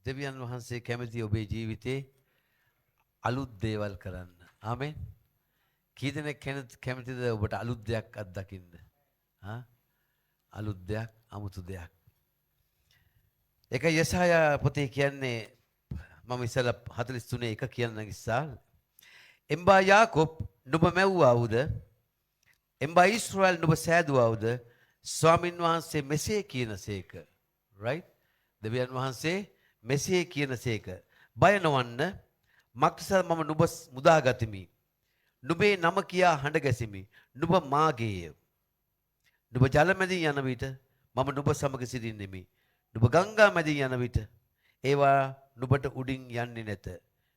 දෙවියන් වහන්සේ කැමති ඔබේ ජීවිතේ අලුත් දේවල් කරන්න. ආමෙන්. කී දෙනෙක් කැමතිද ඔබට අලුත් දෙයක් අත්දකින්න? හා? අලුත් දෙයක්, අමුතු දෙයක්. ඒක යෙසායා පොතේ කියන්නේ මම ඉස්සලා 43 එක කියන්න ඉස්සල්. එම්බා යාකොබ් නුඹ මැව්වාවුද? එම්බා ඊශ්‍රායල් නුඹ සෑදුවාවුද? ස්වාමින් වහන්සේ මෙසේ කියනසේක. right? දෙවියන් වහන්සේ මෙසේ කියනසේක. බය නොවන්න මක්සල් මම නුඹ මුදා ගතිමි. නුඹේ නම කියා හඬ ගැසිමි. නුඹ මාගේය. නුඹ ජල මැදින් යන විට මම නුඹ සමග සිටින්නෙමි. නුඹ ගංගා මැදින් යන විට ඒවා නුඹට උඩින් යන්නේ නැත.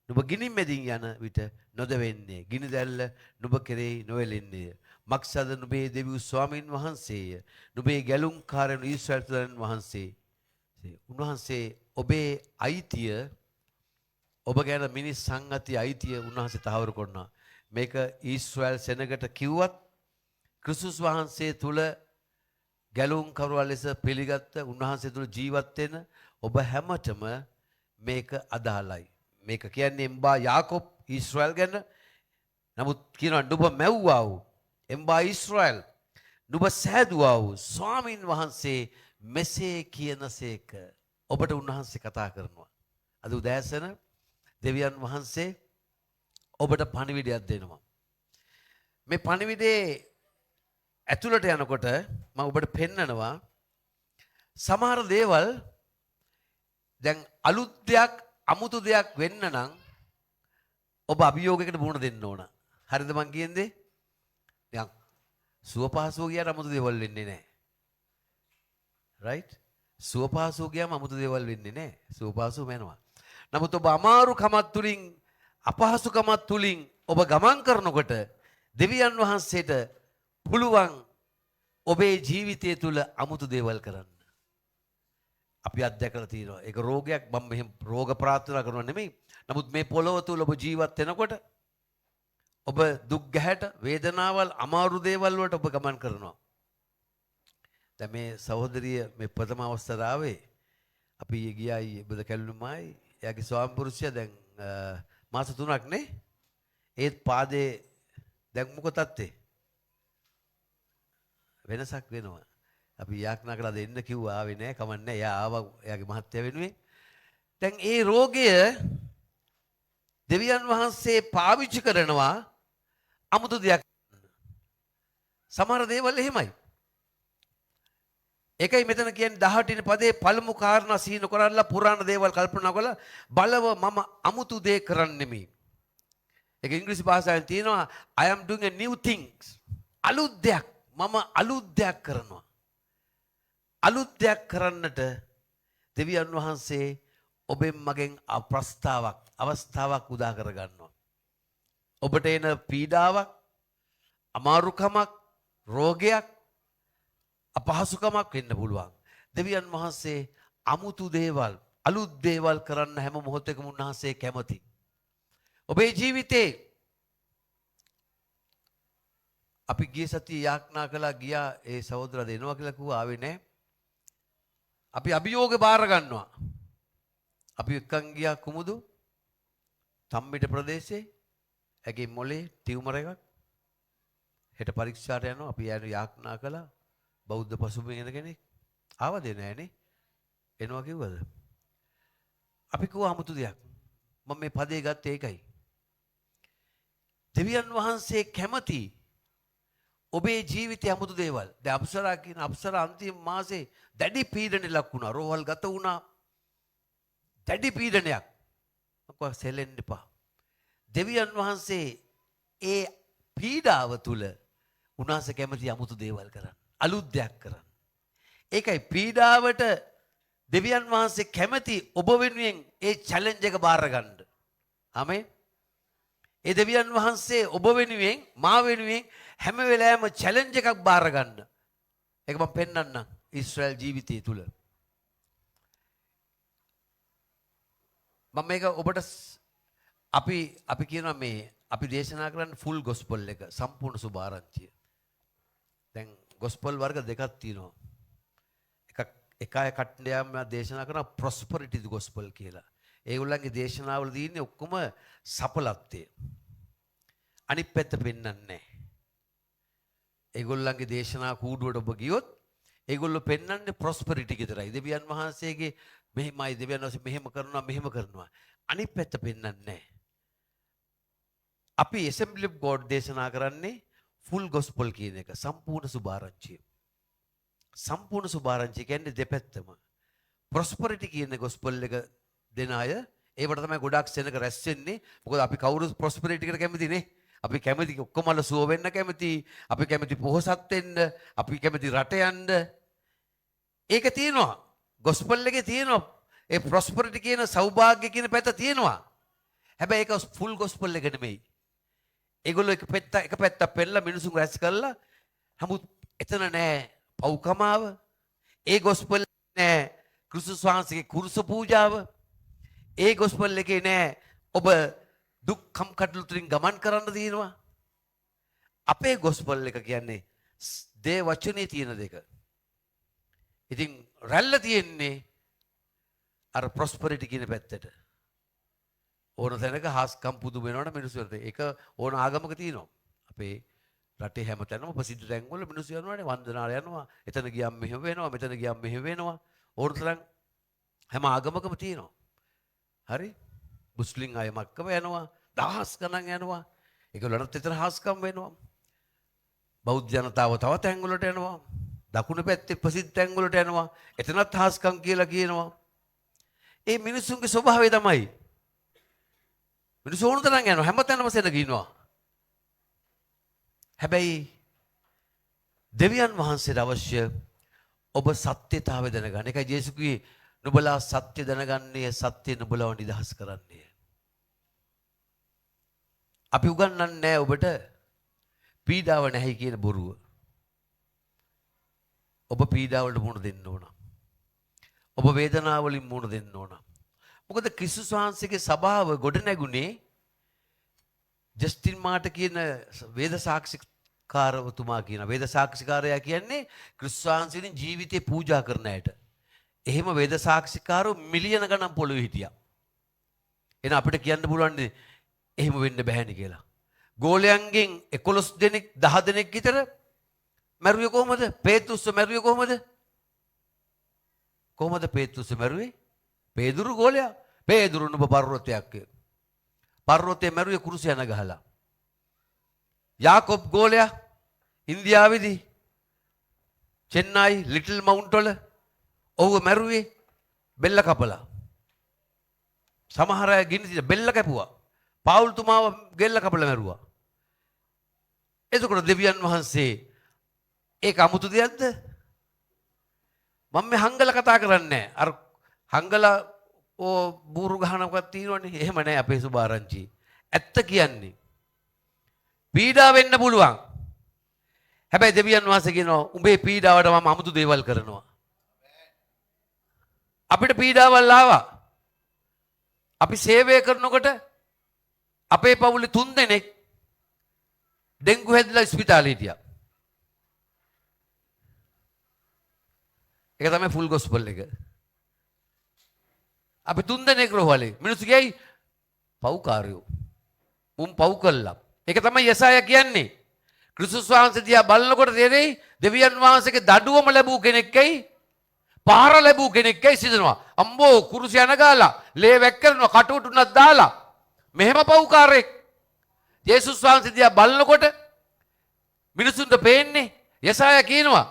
නුඹ ගිනි මැදින් යන විට නොදවෙන්නේ. ගිනි දැල්ල නුඹ කෙරෙහි නොවෙලෙන්නේය. මක්සද නුඹේ දෙවියන් ස්වාමින් වහන්සේය. නුඹේ ගැලුම්කාරයන් ඊශ්‍රායල් වහන්සේ. උන්වහන්සේ ඔබේ අයිතිය ඔබ ගැන මිනිස් සංගතිය අයිතිය උන්වහන්සේ තහවුරු කරනවා. මේක ඊශ්‍රායල් සෙනගට කිව්වත් ක්‍රිස්තුස් වහන්සේ තුල ගැලුම් කරුවා ලෙස පිළිගත්ත උන්වහන්සේ තුල ජීවත් වෙන ඔබ හැමතෙම මේක අදාළයි. මේක කියන්නේ එම්බා යාකොබ් ඊශ්‍රායල් ගැන. නමුත් කියනවා නුඹ මැව්වා වූ එම්බා ඊශ්‍රායල් නුඹ සෑදුවා වූ ස්වාමින් වහන්සේ මෙසේ කියනසේක. ඔබට උන්වහන්සේ කතා කරනවා. අද උදෑසන දෙවියන් වහන්සේ ඔබට පණිවිඩයක් දෙනවා. මේ පණිවිඩේ ඇතුළට යනකොට මම ඔබට පෙන්නනවා සමහර දේවල් දැන් අලුත් දෙයක් අමුතු දෙයක් වෙන්න නම් ඔබ අභියෝගයකට මුහුණ දෙන්න ඕන. හරිද මං කියන්නේ? දැන් සුවපහසුව ගියාට අමුතු දේවල් වෙන්නේ නැහැ. right? සුවපහසුව ගියාම අමුතු දේවල් වෙන්නේ නැහැ. සුවපහසුව වෙනවා. නමුත් ඔබ අමාරුකමත් තුලින් අපහසුකමත් තුලින් ඔබ ගමන් කරනකොට දෙවියන් වහන්සේට පුළුවන් ඔබේ ජීවිතය තුළ අමුතු දේවල් කරන්න. අපි අත්දැකලා තියෙනවා. ඒක රෝගයක් මම මෙහෙම රෝග ප්‍රාර්ථනා කරනවා නෙමෙයි. නමුත් මේ පොළොව තුළ ඔබ ජීවත් වෙනකොට ඔබ දුක් ගැහැට වේදනාවල් අමාරු දේවල් වලට ඔබ ගමන් කරනවා. දැන් මේ සහෝදරිය මේ ප්‍රථම අවස්ථාවේ අපි ගියායි බුද කැලුමයි එයාගේ ස්වාමි පුරුෂයා දැන් මාස 3ක් නේ. ඒත් පාදේ දැන් මොකද තත්ත්වේ? වෙනසක් වෙනවා. අපි යාඥා කළා දෙන්න කිව්වා ආවේ නැහැ කමන්නේ. එයා ආවා එයාගේ මහත්ය වෙනුවෙන්. දැන් ඒ රෝගය දෙවියන් වහන්සේ පාවිච්චි කරනවා අමුතු දෙයක්. සමහර දේවල් එහෙමයි. ඒකයි මෙතන කියන්නේ 18 වෙනි පදේ පළමු කාරණා සීන කරලා පුරාණ දේවල් කල්පනා කරලා බලව මම අමුතු දේ කරන්නෙමි. ඒක ඉංග්‍රීසි භාෂාවෙන් තියෙනවා I am doing a new things. අලුත් දෙයක් මම අලුත් දෙයක් කරනවා. අලුත් දෙයක් කරන්නට දෙවියන් වහන්සේ ඔබෙන් මගෙන් අවස්ථාවක් උදා කර ගන්නවා. ඔබට එන පීඩාවක්, අමාරුකමක්, රෝගයක්, අපහසුකමක් වෙන්න පුළුවන්. දෙවියන් වහන්සේ අමුතු දේවල්, අලුත් දේවල් කරන්න හැම මොහොතකම උන්වහන්සේ කැමති. ඔබේ ජීවිතේ අපි ගිය සතියේ යාඥා කළා ගියා ඒ සහෝදරයා දෙනවා කියලා කිව්වා ආවේ නැහැ. අපි අභියෝගේ බාර ගන්නවා. අපි එක්කන් ගියා කුමුදු තම්බිට ප්‍රදේශේ ඇගේ මොලේ ටියුමර් එකක් හෙට පරීක්ෂාට යනවා. අපි යාඥා කළා බෞද්ධ පසුබිම එන කෙනෙක් ආවද නැහනේ. එනවා කිව්වද? අපි කිව්වා 아무තු දෙයක්. මම මේ පදේ ගත්තේ ඒකයි. දෙවියන් වහන්සේ කැමති ඔබේ ජීවිතයේ 아무තු දේවල්. දැන් අප්සරා කියන අප්සරා අන්තිම මාසේ දැඩි පීඩනයක් ලක් වුණා. රෝහල් ගත වුණා. දැඩි පීඩනයක්. මොකක් සෙලෙන්න එපා. දෙවියන් වහන්සේ ඒ පීඩාව තුල උන්වහන්සේ කැමති 아무තු දේවල් කරන්න. අලුත් දෙයක් කරන්න. ඒකයි පීඩාවට දෙවියන් වහන්සේ කැමති ඔබ වෙනුවෙන් ඒ චැලෙන්ජ් එක බාර ගන්න. ආමේන්. ඒ දෙවියන් වහන්සේ ඔබ වෙනුවෙන් මා වෙනුවෙන් හැම වෙලාවෙම චැලෙන්ජ් එකක් බාර ගන්න. ඒක මම පෙන්නන්නම් ඊශ්‍රායල් ජීවිතය තුල. මම මේක ඔබට අපි කියනවා මේ අපි දේශනා කරන්න ෆුල් ගොස්පල් එක සම්පූර්ණ සුභාරංචිය. දැන් ගොස්පල් වර්ග දෙකක් තියෙනවා. එකක් එක අය කට්ටියම දේශනා කරන ප්‍රොස්පරිටි ගොස්පල් කියලා. ඒගොල්ලන්ගේ දේශනාවල තියෙන්නේ ඔක්කොම සඵලත්වය. අනිත් පැත්ත පෙන්වන්නේ නැහැ. ඒගොල්ලන්ගේ දේශනා කූඩුවට ඔබ ගියොත් ඒගොල්ලෝ පෙන්වන්නේ ප්‍රොස්පරිටි විතරයි. දෙවියන් වහන්සේගේ මෙහෙමයි, දෙවියන් වහන්සේ මෙහෙම කරනවා. අනිත් පැත්ත පෙන්වන්නේ නැහැ. අපි ඇසෙම්බලි ඔෆ් ගෝඩ් දේශනා කරන්නේ ෆුල් ගොස්පල් කියන එක. සම්පූර්ණ සුභාරංචිය. සම්පූර්ණ සුභාරංචිය කියන්නේ දෙපැත්තම. ප්‍රොස්පරිටි කියන ගොස්පල් එක දෙන අය ඒවට තමයි ගොඩක් සෙනක රැස් වෙන්නේ. මොකද අපි කවුරුත් ප්‍රොස්පරිටි එකට කැමති නේ. අපි කැමති ඔක්කොමල සුව වෙන්න කැමති. අපි කැමති පොහොසත් වෙන්න. අපි කැමති රට යන්න. ඒක තියෙනවා. ගොස්පල් එකේ තියෙනවා. ඒ ප්‍රොස්පරිටි කියන සෞභාග්‍ය කියන පැත්ත තියෙනවා. හැබැයි ඒක ෆුල් ගොස්පල් එක නෙමෙයි. ඒගොල්ලෝ එක පැත්තක් පෙන්නලා මිනිසුන් රැස් කරලා නමුත් එතන නෑ පව්කමාව. ඒ ගොස්පල් නෑ ක්‍රිස්තුස් වහන්සේගේ කුරුස පූජාව. ඒ ගොස්පල් එකේ නෑ ඔබ දුක් කම්කටොළු තුලින් ගමන් කරන්න දිනවා. අපේ ගොස්පල් එක කියන්නේ දේ වචනේ තියෙන දෙක. ඉතින් රැල්ල තියෙන්නේ අර ප්‍රොස්පරිටි කියන පැත්තට. ඕන තැනක හාස්කම් පුදු වෙනවනේ මිනිස්සුන්ට. ඒක ඕන ආගමක තියෙනවා. අපේ රටේ හැමතැනම ප්‍රසිද්ධ තැන්වල මිනිස්සු යනවානේ වන්දනාවට යනවා. එතන ගියම් මෙහෙම වෙනවා, මෙතන ගියම් මෙහෙම වෙනවා. ඕන තරම් හැම ආගමකම තියෙනවා. හරි? මුස්ලිම් අය මක්කම යනවා, දහස් ගණන් යනවා. ඒගොල්ලන්ට එතන හාස්කම් වෙනවා. බෞද්ධ ජනතාව තව තැන්වලට යනවා. දකුණු පැත්තේ ප්‍රසිද්ධ තැන්වලට යනවා. එතනත් හාස්කම් කියලා කියනවා. ඒ මිනිස්සුන්ගේ ස්වභාවය තමයි. මිනිස්සු ඕන තරම් යනවා. හැමතැනම සෙනග ඉන්නවා. හැබැයි දෙවියන් වහන්සේට අවශ්‍ය ඔබ සත්‍යතාවය දැනගන්න. ඒකයි ජේසුස් කිව්වේ නුඹලා සත්‍ය දැනගන්නේ සත්‍ය නුඹලව නිදහස් කරන්නේ. අපි උගන්වන්නේ නැහැ ඔබට පීඩාව නැහැ කියන බොරුව. ඔබ පීඩාවලට මුහුණ දෙන්න ඕන. ඔබ වේදනාවලින් මුහුණ දෙන්න ඕන. මොකද ක්‍රිස්තුස් වහන්සේගේ සභාව ගොඩ නැගුණේ ජස්ටින් මාට කියන වේද සාක්ෂිකාරවතුමා කියන වේද සාක්ෂිකාරයා කියන්නේ ක්‍රිස්තුස් වහන්සේගේ ජීවිතේ පූජා කරන අයට. එහෙම වේද සාක්ෂිකාරෝ මිලියන ගණන් පොළොවේ හිටියා. එන අපිට කියන්න පුළුවන් එහෙම වෙන්න බෑනේ කියලා. ගෝලයන්ගෙන් 11 දෙනෙක් 10 දෙනෙක් විතර මැරුවේ කොහමද? පේතුස්ව මැරුවේ කොහමද? කොහමද පේතුස්ව මැරුවේ? පේදුරු ගෝලයා. පේදුරු නුඹ පර්වතයක්. පර්වතේ මැරුවේ කුරුසිය නගහලා. යාකොබ් ගෝලයා ඉන්දියාවේදී චෙන්නයි ලිටල් මවුන්ට් වල ඔහුව මැරුවේ බෙල්ල කපලා. සමහර අය ගිනි බෙල්ල කැපුවා. පාවුල්තුමාව ගෙල්ල කපලා මැරුවා. එතකොට දෙවියන් වහන්සේ ඒක අමුතු දෙයක්ද? මම මේ හංගල කතා කරන්නේ නැහැ. අර හංගල ඕ බూరు ගහනකක් තියෙනවනේ. එහෙම නැහැ අපේ සුභාරංචි. ඇත්ත කියන්නේ. පීඩා වෙන්න පුළුවන්. හැබැයි දෙවියන් වහන්සේ කියනවා උඹේ පීඩාවට මම අමුතු දේවල් කරනවා. අපිට පීඩාවල් ආවා. අපි සේවය කරනකොට අපේ පවුලේ 3 දෙනෙක් ඩෙන්ගු හැදිලා ස්පිතාලේ හිටියා. ඒක තමයි ෆුල් ගොස්පල් එක. අපි 3 දෙනෙක් රෝහලේ. මිනිස්සු කියයි පව්කාරයෝ. උන් පව් කළා. ඒක තමයි යසායා කියන්නේ. ක්‍රිස්තුස් වහන්සේ දිහා බලනකොට තේරෙයි දෙවියන් වහන්සේගේ දඩුවම ලැබූ කෙනෙක්යි පහර ලැබූ කෙනෙක්යි සිදෙනවා. අම්බෝ කුරුසිය නගාලා, ලේ වැක් කරනවා, කටුටුනක් දාලා. මෙහෙම පව්කාරයෙක්. යේසුස් වහන්සේ දිහා බලනකොට මිනිසුන්ට පේන්නේ යසායා කියනවා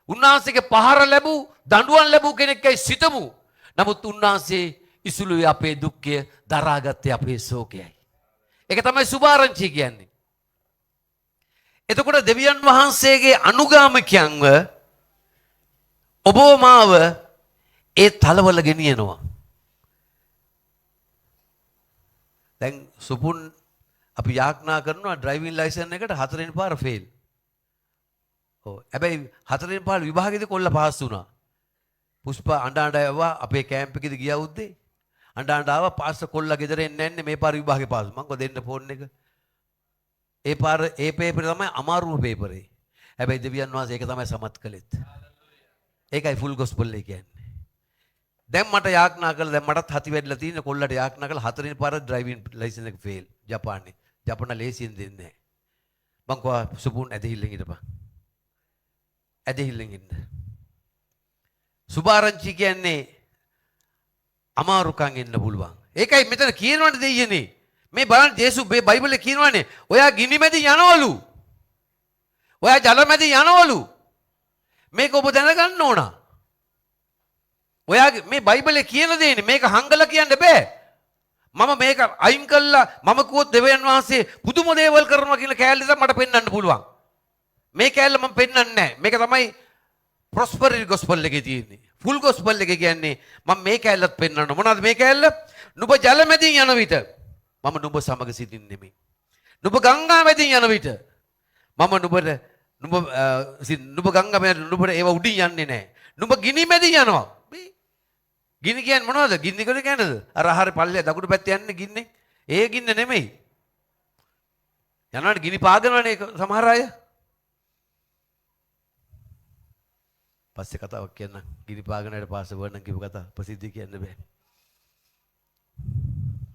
උන්වහන්සේගේ පහර ලැබූ, දඬුවම් ලැබූ කෙනෙක්යි සිතමු. නමුත් උන්වහන්සේ ඉසුළුවේ අපේ දුක්ඛය දරාගත්තේ අපේ ශෝකයයි. ඒක තමයි සුභාරංචි කියන්නේ. එතකොට දෙවියන් වහන්සේගේ අනුගාමිකයන්ව ඔබ මාව ඒ තලවල ගෙනියනවා. දැන් සුපුන් අපි යාඥා කරනවා ඩ්‍රයිවිං ලයිසන් එකට 4 වෙනි පාර ෆේල්. ඔව්. හැබැයි 4 වෙනි පාර විභාගෙදී කොල්ල පාස් වුණා. පුෂ්පා අඬ අඬ ආවා අපේ කැම්ප් එකේදී ගියා උද්දේ. අඬ අඬ ආවා පාස් කොල්ලා ගෙදර එන්නේ නැන්නේ මේ පාර විභාගේ පාස්. මං කො දෙන්න ෆෝන් එක. ඒ පාර ඒ පේපරේ තමයි අමාරුම පේපරේ. හැබැයි දෙවියන් වහන්සේ ඒක තමයි සමත් කළෙත්. ඒකයි ෆුල් ගොස්පල් එක කියන්නේ. දැන් මට යාඥා කළා දැන් මටත් හති වැඩිලා තියෙන කොල්ලට යාඥා කළා හතරවෙනි පාර ඩ්‍රයිවිං ලයිසන්ස් එක ෆේල් ජපානයේ. ජපාන ලේසියෙන් දෙන්නේ නැහැ. මං කවා සුබුන් ඇදහිල්ලෙන් ඉඳපන්. ඇදහිල්ලෙන් ඉන්න. සුභාරංචි කියන්නේ අමාරුකම් එන්න පුළුවන්. ඒකයි මෙතන කියනවනේ දෙයියනේ. මේ බලන්න ජේසුස් මේ බයිබලේ කියනවනේ ඔයා ගිනි මැදි යනවලු. ඔයා ජල මැදි යනවලු. මේක ඔබ දැනගන්න ඕන. ඔයාගේ මේ බයිබලේ කියන දේනේ මේක හංගලා කියන්න බෑ. මම මේක අයින් කළා මම කිව්වොත් දෙවියන් වහන්සේ පුදුම දේවල් කරනවා කියලා කෑල්ල ඉතින් මට පෙන්වන්න පුළුවන්. මේ කෑල්ල මම පෙන්වන්නේ නැහැ. මේක තමයි ප්‍රොස්පරිටි ගොස්පල් එකේ තියෙන්නේ. ෆුල් ගොස්පල් එක කියන්නේ මම මේ කෑල්ලත් පෙන්වන්න. මොනවද මේ කෑල්ල? නුඹ ජල මැදින් යන විට මම නුඹ සමග සිටින්නේ නෙමෙයි. නුඹ ගංගා මැදින් යන විට මම නුඹ ගංගා මැද නුඹට ඒව උඩින් යන්නේ නැහැ. නුඹ ගිනි මැදින් යනවා. ගිනි කියන්නේ මොනවද? ගිනි කර කියනද? අර ආහාර පල්ලේ දකුණු පැත්තේ යන්නේ ගින්නේ. ඒ ගින්න නෙමෙයි. යනවාට ගිනි පාගනවනේ සමහර අය. පස්සේ කතාවක් කියන්න. ගිනි පාගනයට පාස වර්ණන් කියපු කතාව ප්‍රසිද්ධිය කියන්න බෑ.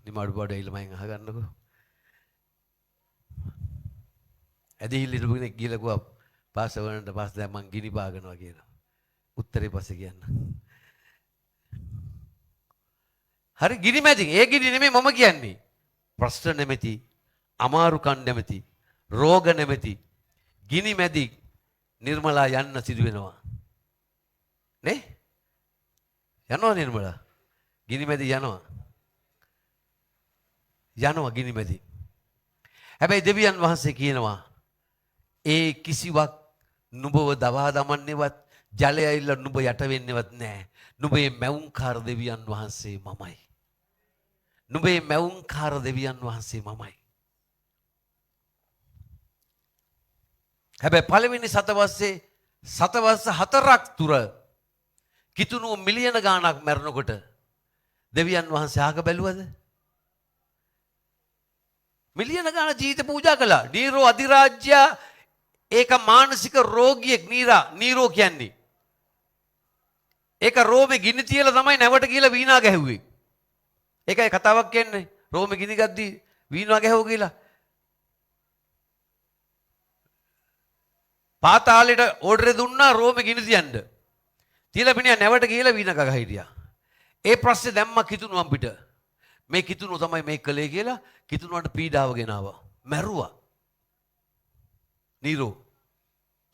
නිමාඩු බඩ ඊළමෙන් අහගන්නකෝ. ඇදහිල්ල ඉඳපු කෙනෙක් ගිහලා කිව්වා පාස වර්ණන්ට පස්සේ දැන් මං ගිනි පාගනවා කියලා. උත්තරේ පස්සේ කියන්න. හරි ගිනි මැදින් ඒ ගිනි නෙමෙයි මම කියන්නේ. ප්‍රශ්න නැමැති, අමාරුකම් නැමැති, රෝග නැමැති ගිනි මැදි නිර්මලා යන්න සිදු වෙනවා. නේ? යනවා නිර්මලා. ගිනි මැදි යනවා. යනවා ගිනි මැදි. හැබැයි දෙවියන් වහන්සේ කියනවා ඒ කිසිවක් නුඹව දවා දමන්නේවත් ජලය ඇවිල්ලා නුඹ යට වෙන්නේවත් නැහැ. නුඹේ මැවුම්කාර දෙවියන් වහන්සේ මමයි. නුඹේ මැවුම්කාර දෙවියන් වහන්සේ මමයි. හැබැයි පළවෙනි සතවර්ෂ 4ක් තුර කිතුණු මිලියන ගාණක් මැරෙනකොට දෙවියන් වහන්සේ ආක බැලුවද? මිලියන ගාණ ජීවිත පූජා කළා. නීරෝ අධිරාජ්‍ය ඒක මානසික රෝගියෙක් නීරෝ කියන්නේ. ඒක රෝමේ ගිනි තියලා තමයි නැවට කියලා වීණා ගැහුවේ. ඒකයි කතාවක් කියන්නේ. රෝමේ ගිනි ගද්දි වීණා ගැහුවා කියලා. පාතාලෙට ඕඩර් දුන්නා රෝමේ ගිනි තියන්න. තියලා පිනියා නැවට කියලා වීණා ගගා හිටියා. ඒ ප්‍රශ්නේ දැම්මා කිතුණුවන් පිට. මේ කිතුණුව තමයි මේ කලේ කියලා කිතුණුවන්ට පීඩාව ගෙනාවා. මැරුවා. නීරෝ.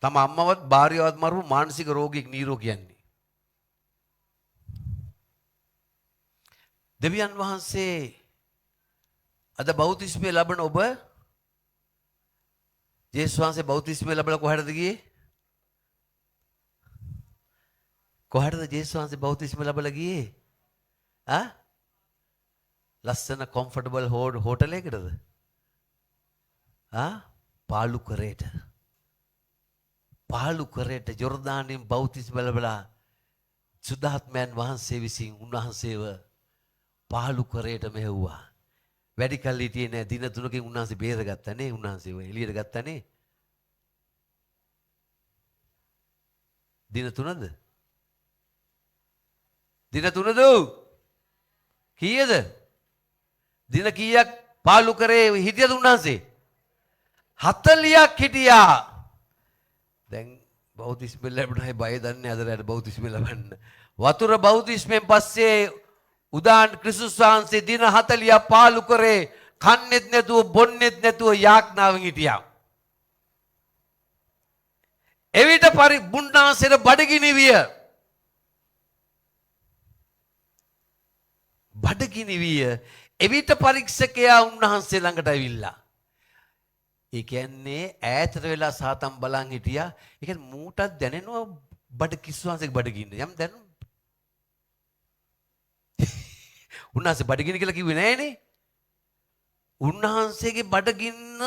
තම අම්මවත් භාර්යාවත් මරුව මානසික රෝගියෙක් නීරෝ කියන්නේ. දෙවියන් වහන්සේ අද බෞතිස්මය ලබන ඔබ ජේසුස් වහන්සේ බෞතිස්මය ලැබලා කොහෙටද ගියේ? කොහෙටද ජේසුස් වහන්සේ බෞතිස්මය ලැබලා ගියේ? ලස්සන කොම්ෆර්ටබල් හෝටල් එකකටද? පාලු කරේට. පාලු කරේට ජොර්දානියෙන් බෞතිස්මය ලැබලා සුද්ධාත්මයන් වහන්සේ විසින් උන්වහන්සේව පාලු කරේට මෙහෙව්වා. වැඩි කල් හිටියේ නෑ. දින 3කින් උන්වහන්සේ බේරගත්තා නේ. උන්වහන්සේව එළියට ගත්තා නේ. දින 3ද? දින 3ද? කීයද? දින කීයක් පාලු කරේ හිටියද උන්වහන්සේ? 40ක් හිටියා. දැන් බෞතිස්මය ලැබුණායි බය දන්නේ අදට බෞතිස්මය ලබන්න. වතුර බෞතිස්මයෙන් පස්සේ උදාන් ක්‍රිස්තුස් වහන්සේ දින 40ක් පාලු කරේ කන්නේත් නැතුව බොන්නේත් නැතුව යාඥාවෙන් හිටියා. එවිට බුණ්ණාසෙර බඩගිනි විය. බඩගිනි විය. එවිට පරීක්ෂකයා උන්වහන්සේ ළඟට ඇවිල්ලා. ඒ කියන්නේ ඈතට වෙලා සාතන් බලන් හිටියා. ඒ කියන්නේ මූටත් දැනෙනවා බඩ කිස්සුවන්සේගේ බඩගින්න. යම් දැනුම්. උන්වහන්සේ බඩගින්න කියලා කිව්වේ නෑනේ. උන්වහන්සේගේ බඩගින්න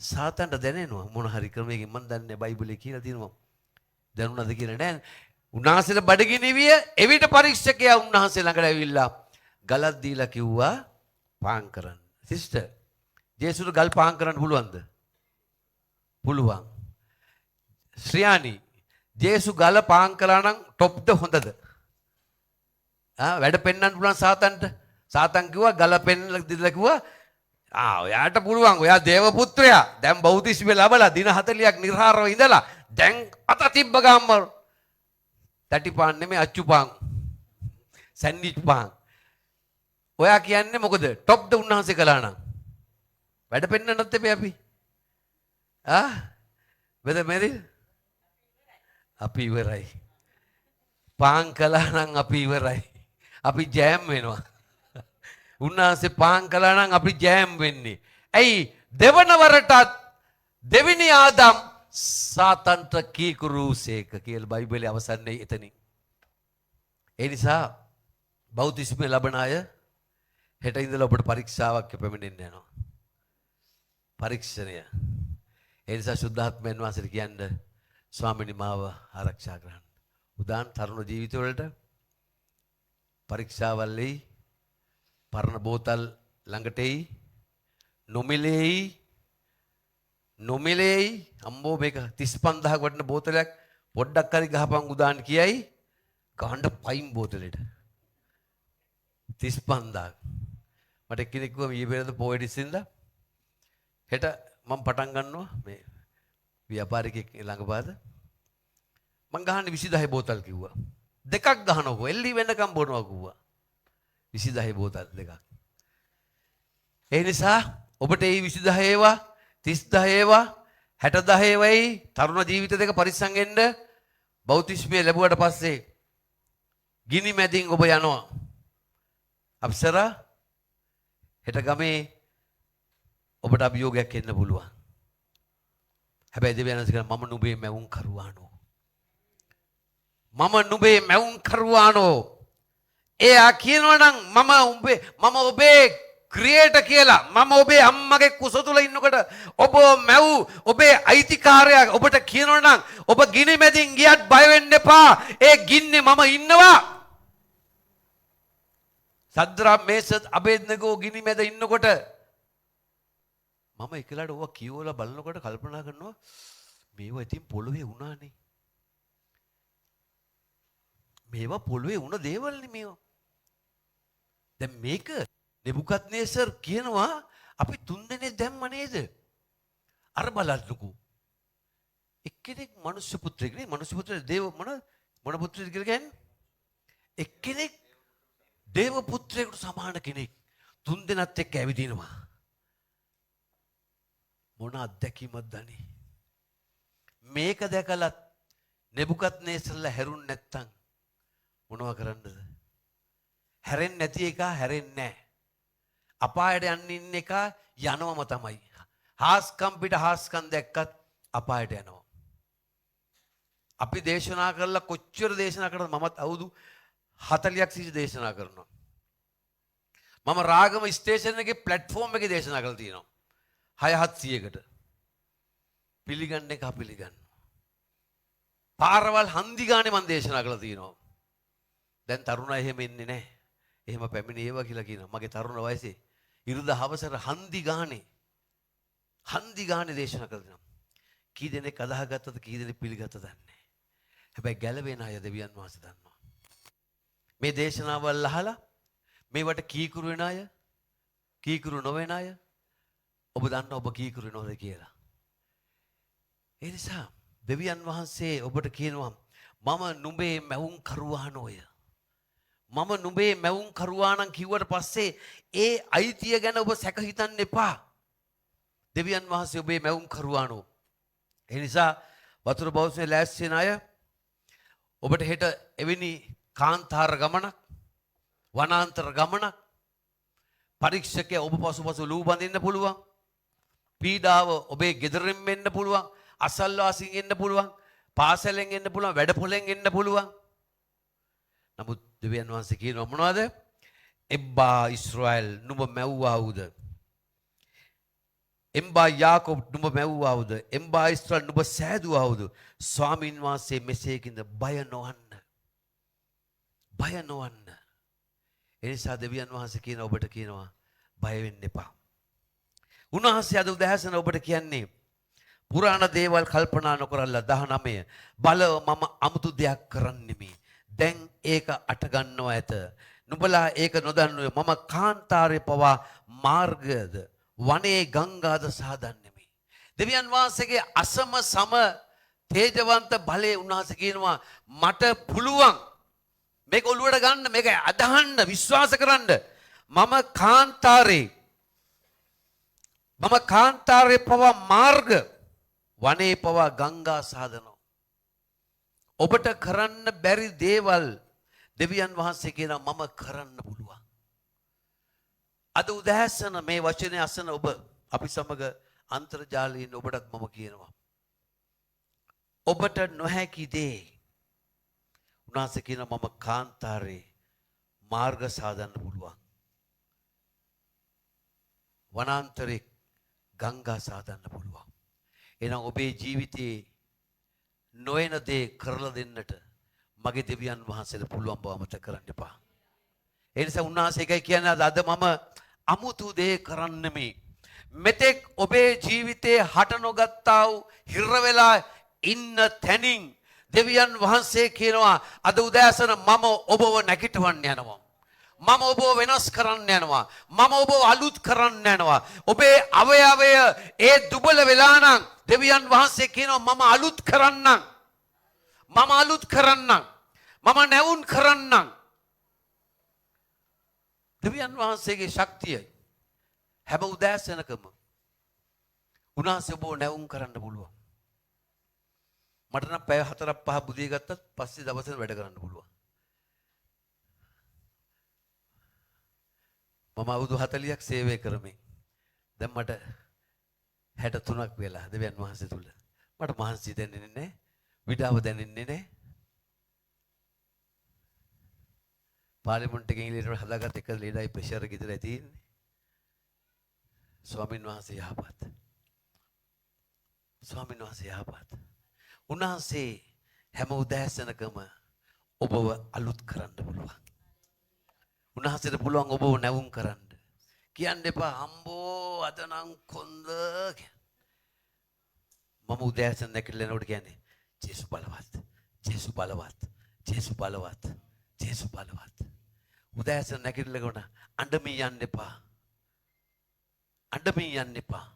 සාතන්ට දැනෙනවා මොන හරි ක්‍රමයකින් මම දන්නේ බයිබලයේ කියලා තියෙනවා. දැනුණාද කියලා නෑ. උන්වහන්සේට බඩගිනි විය. එවිට පරීක්ෂකයා උන්වහන්සේ ළඟට ඇවිල්ලා ගලක් දීලා කිව්වා පාන් කරන්න. සිස්ටර් ජේසුට ගල් පාන් කරන්න පුළුවන්ද? පුළුවන්. ශ්‍රියානි ජේසු ගල පාන් කළා නම් টොප්ද හොඳද? වැඩ පෙන්වන්න පුළුවන් සාතන්ට. සාතන් කිව්වා ගල පෙන්වලා දීලා කිව්වා ඔයාට පුළුවන්. ඔයා දේව පුත්‍රයා. දැන් බෞතිස්මය ලැබලා දින 40ක් නිර්හාරව ඉඳලා දැන් අත තිබ්බ ගම්ම තටි පාන් නෙමෙයි අච්චු පාන්. සැන්ඩ්විච් පාන්. ඔයා කියන්නේ මොකද? টොප්ද උන්වහන්සේ කළා නම්. වැඩ පෙන්වන්නත් එපේ අපි. වෙද මෙරි අපි ඉවරයි. පාන් කළා නම් අපි ඉවරයි. අපි ජෑම් වෙනවා. උන්වහන්සේ පාන් කළා නම් අපි ජෑම් වෙන්නේ. ඇයි? දෙවන වරටත් දෙවිනි ආදම් සාතන්ට කීකුරුසේක කියලා බයිබලයේ අවසන්නේ එතනින්. ඒ නිසා බෞතිස්මය ලබන අය හෙට ඉඳලා ඔබට පරීක්ෂාවක් පැමිණෙන්න යනවා. පරීක්ෂණය. ඒ නිසා සුද්ධාත්මයන් වහන්සේට කියන්න ස්වාමීනි මාව ආරක්ෂා කරන්න. උදාන් තරුණ ජීවිතවලට පරීක්ෂාවල් එයි. පරණ බෝතල් ළඟට එයි. නොමිලේයි අම්බෝ මේක 35000ක් වටින බෝතලයක් පොඩ්ඩක් හරි ගහපන් උදාන් කියයි ගහන්න පයින් බෝතලෙට 35000ක් මට එක්කෙනෙක් කිව්වා ඊයේ පෙරේද පොයිඩිසින්ද හෙට මම පටන් ගන්නවා මේ ව්‍යාපාරිකයෙක් ළඟපාද මං ගහන්නේ 20000 බෝතල් කිව්වා දෙකක් ගහනකො එල්ලි වෙනකම් බොනවා කිව්වා 20000 බෝතල් දෙකක් ඒ නිසා ඔබට මේ 20000 ඒවා 30000 ඒවා 60000 ඒවයි තරුණ ජීවිත දෙක පරිස්සම් වෙන්න බෞතිස්මය ලැබුවට පස්සේ ගිනි මැදින් ඔබ යනවා අප්සරා හෙට ගමේ ඔබට අභියෝගයක් එන්න පුළුවන් හැබැයි දෙවියන්ස් කියන මම නුඹේ මැවුම් කරුවානෝ එයා කියනවා නම් මම ඔබේ ක්‍රියේටර් කියලා මම ඔබේ අම්මගේ කුස තුල ඉන්නකොට ඔබ මැව් ඔබේ අයිතිකාරයා ඔබට කියනවා නම් ඔබ ගිනි මැදින් ගියත් බය වෙන්න එපා ඒ ගින්නේ මම ඉන්නවා සද්රා මේසත් අබේද්නගෝ ගිනි මැද ඉන්නකොට මම එකලට ඔවා කියවලා බලනකොට කල්පනා කරනවා මේවා ඉතින් පොළවේ වුණානේ මේවා පොළවේ වුණ දේවල්නේ මේවා දැන් මේක නෙබුකද්නේසර් කියනවා අපි තුන්දෙනේ දැම්ම නේද අර බලන්නකෝ එක්කෙනෙක් මනුෂ්‍ය පුත්‍රයෙක් නේ මනුෂ්‍ය පුත්‍රය දේව මොන පුත්‍රයෙක් කියලා කියන්නේ එක්කෙනෙක් දේව පුත්‍රයෙකුට සමාන කෙනෙක් තුන්දෙනාත් එක්ක ඇවිදිනවා මොන අත්දැකීමක්ද දන්නේ මේක දැකලා නෙබුකද්නේසර්ලා හැරුන්නේ නැත්තම් මොනවා කරන්නද හැරෙන්නේ නැති එක හැරෙන්නේ නැහැ අපායට යන්න ඉන්න එක යනවම තමයි. හාස්කම් පිට හාස්කම් දැක්කත් අපායට යනවා. අපි දේශනා කරලා කොච්චර දේශනා කරනවද මමත් අවුරුදු 40ක් සිට දේශනා කරනවා. මම රාගම ස්ටේෂන් එකේ ප්ලැට්ෆෝම් එකේ දේශනා කරලා තියෙනවා. 6-700කට. පිළිගන්න එක පිළිගන්න. පාරවල් හන්දි ගානේ මම දේශනා කරලා තියෙනවා. දැන් තරුණයි එහෙම ඉන්නේ නැහැ. එහෙම පැමිණේවා කියලා කියනවා. මගේ තරුණ වයසේ ඉරිදා හවසට හන්දි ගානේ දේශනා කරනවා. කී දෙනෙක් අදාහගත්තද කී දෙනෙක් පිළිගත්තද නැහැ. හැබැයි ගැලවෙන අය දෙවියන් වහන්සේ දන්නවා. මේ දේශනාවල් අහලා මේවට කීකුරු වෙන අය කීකුරු නොවන අය ඔබ දන්නවා ඔබ කීකුරු වෙනවද කියලා. ඒ නිසා දෙවියන් වහන්සේ ඔබට කියනවා මම නුඹේ මැවුම් කරුවානෝය. මම නුඹේ මැවුම් කරුවානම් කිව්වට පස්සේ ඒ අයිතිය ගැන ඔබ සැක හිතන්න එපා. දෙවියන් වහන්සේ ඔබේ මැවුම් කරුවානෝ. ඒ නිසා වතුර බෞසනේ ලෑස්ති වෙන අය ඔබට හෙට එවැනි කාන්තාර ගමනක් වනාන්තර ගමනක් පරීක්ෂකයා ඔබ පසුපස ලූ බඳින්න පුළුවන්. පීඩාව ඔබේ ගෙදරින් වෙන්න පුළුවන්. අසල්වාසීන් එන්න පුළුවන්. පාසලෙන් එන්න පුළුවන්. වැඩපොළෙන් එන්න පුළුවන්. නමුත් දෙවියන් වහන්සේ කියනවා මොනවද? එබ්බා ඉස්රායල් නුඹ මැව්වාවුද? එම්බා යාකෝබ් නුඹ මැව්වාවුද? එම්බා ඉස්රායල් නුඹ සෑදුවාවුද? ස්වාමින් වහන්සේ මෙසේකින්ද බය නොවන්න. බය නොවන්න. ඒ නිසා දෙවියන් වහන්සේ කියන ඔබට කියනවා බය වෙන්න එපා. උන්වහන්සේ අද උදෑසන ඔබට කියන්නේ පුරාණ දේවල් කල්පනා නොකරලා 19 බලව මම අමුතු දෙයක් කරන්නෙමි. දැන් ඒක අට ගන්නවා ඇත. නුඹලා ඒක නොදන්නුවේ මම කාන්තාරේ පවා මාර්ගද වනයේ ගංගාද සාදන්නෙමි. දෙවියන් වහන්සේගේ අසම සම තේජවන්ත බලයේ උන්වහන්සේ කියනවා මට පුළුවන් මේක ඔළුවට ගන්න මේක අදහන්න විශ්වාස කරන්න මම කාන්තාරේ පවා මාර්ග වනේ පවා ගංගා සාදනවා. ඔබට කරන්න බැරි දේවල් දෙවියන් වහන්සේ කියනවා මම කරන්න පුළුවන්. අද උදෑසන මේ වචනේ අසන ඔබ අපි සමග අන්තර්ජාලයෙන් ඔබටත් මම කියනවා. ඔබට නොහැකි දේ උන්වහන්සේ කියනවා මම කාන්තාරේ මාර්ග සාදන්න පුළුවන්. වනාන්තරේ ගංගා සාදන්න පුළුවන්. එහෙනම් ඔබේ ජීවිතේ නොයන දේ කරලා දෙන්නට මගේ දෙවියන් වහන්සේට පුළුවන් බව අමතක කරන්න එපා. ඒ නිසා උන්වහන්සේ එකයි කියන්නේ අද මම අමුතු දේ කරන්නෙමි. මෙතෙක් ඔබේ ජීවිතේ හට නොගත්තා වූ හිර වෙලා ඉන්න තැනින් දෙවියන් වහන්සේ කියනවා අද උදෑසන මම ඔබව නැගිටවන්න යනවා. මම ඔබව වෙනස් කරන්න යනවා. මම ඔබව අලුත් කරන්න යනවා. ඔබේ අවයවය ඒ දුබල වෙලා නම් දෙවියන් වහන්සේ කියනවා මම අලුත් කරන්නම්. මම අලුත් කරන්නම්. මම නැවුම් කරන්නම්. දෙවියන් වහන්සේගේ ශක්තිය හැම උදෑසනකම උන්වහන්සේ ඔබව නැවුම් කරන්න පුළුවන්. මට නම් පැය 4-5 බුදිය ගත්තත් පස්සේ දවසෙන් වැඩ කරන්න පුළුවන්. මම අවුරුදු 40ක් සේවය කරමින් දැන් මට 63ක් වෙලා දෙවියන් වහන්සේ තුල මට මහන්සි දැනෙන්නේ නැහැ. විඩාව දැනෙන්නේ නැහැ. පාර්ලිමේන්තු එකේ ඉංග්‍රීසියට හදාගත්ත එක ලීඩයි ප්‍රෙෂර් එක විතරයි තියෙන්නේ. ස්වාමීන් වහන්සේ යහපත්. ස්වාමීන් වහන්සේ යහපත්. උන්වහන්සේ හැම උදෑසනකම ඔබව අලුත් කරන්න පුළුවන්. උන්වහන්සේට පුළුවන් ඔබව නැවුම් කරන්න. කියන්න එපා අම්බෝ අද නම් කොන්ද මම උදෑසන නැගිටලා එනකොට කියන්නේ ජේසු බලවත්. ජේසු බලවත්. ජේසු බලවත්. ජේසු බලවත්. උදෑසන නැගිටලා කොට අඬමින් යන්න එපා. අඬමින් යන්න එපා.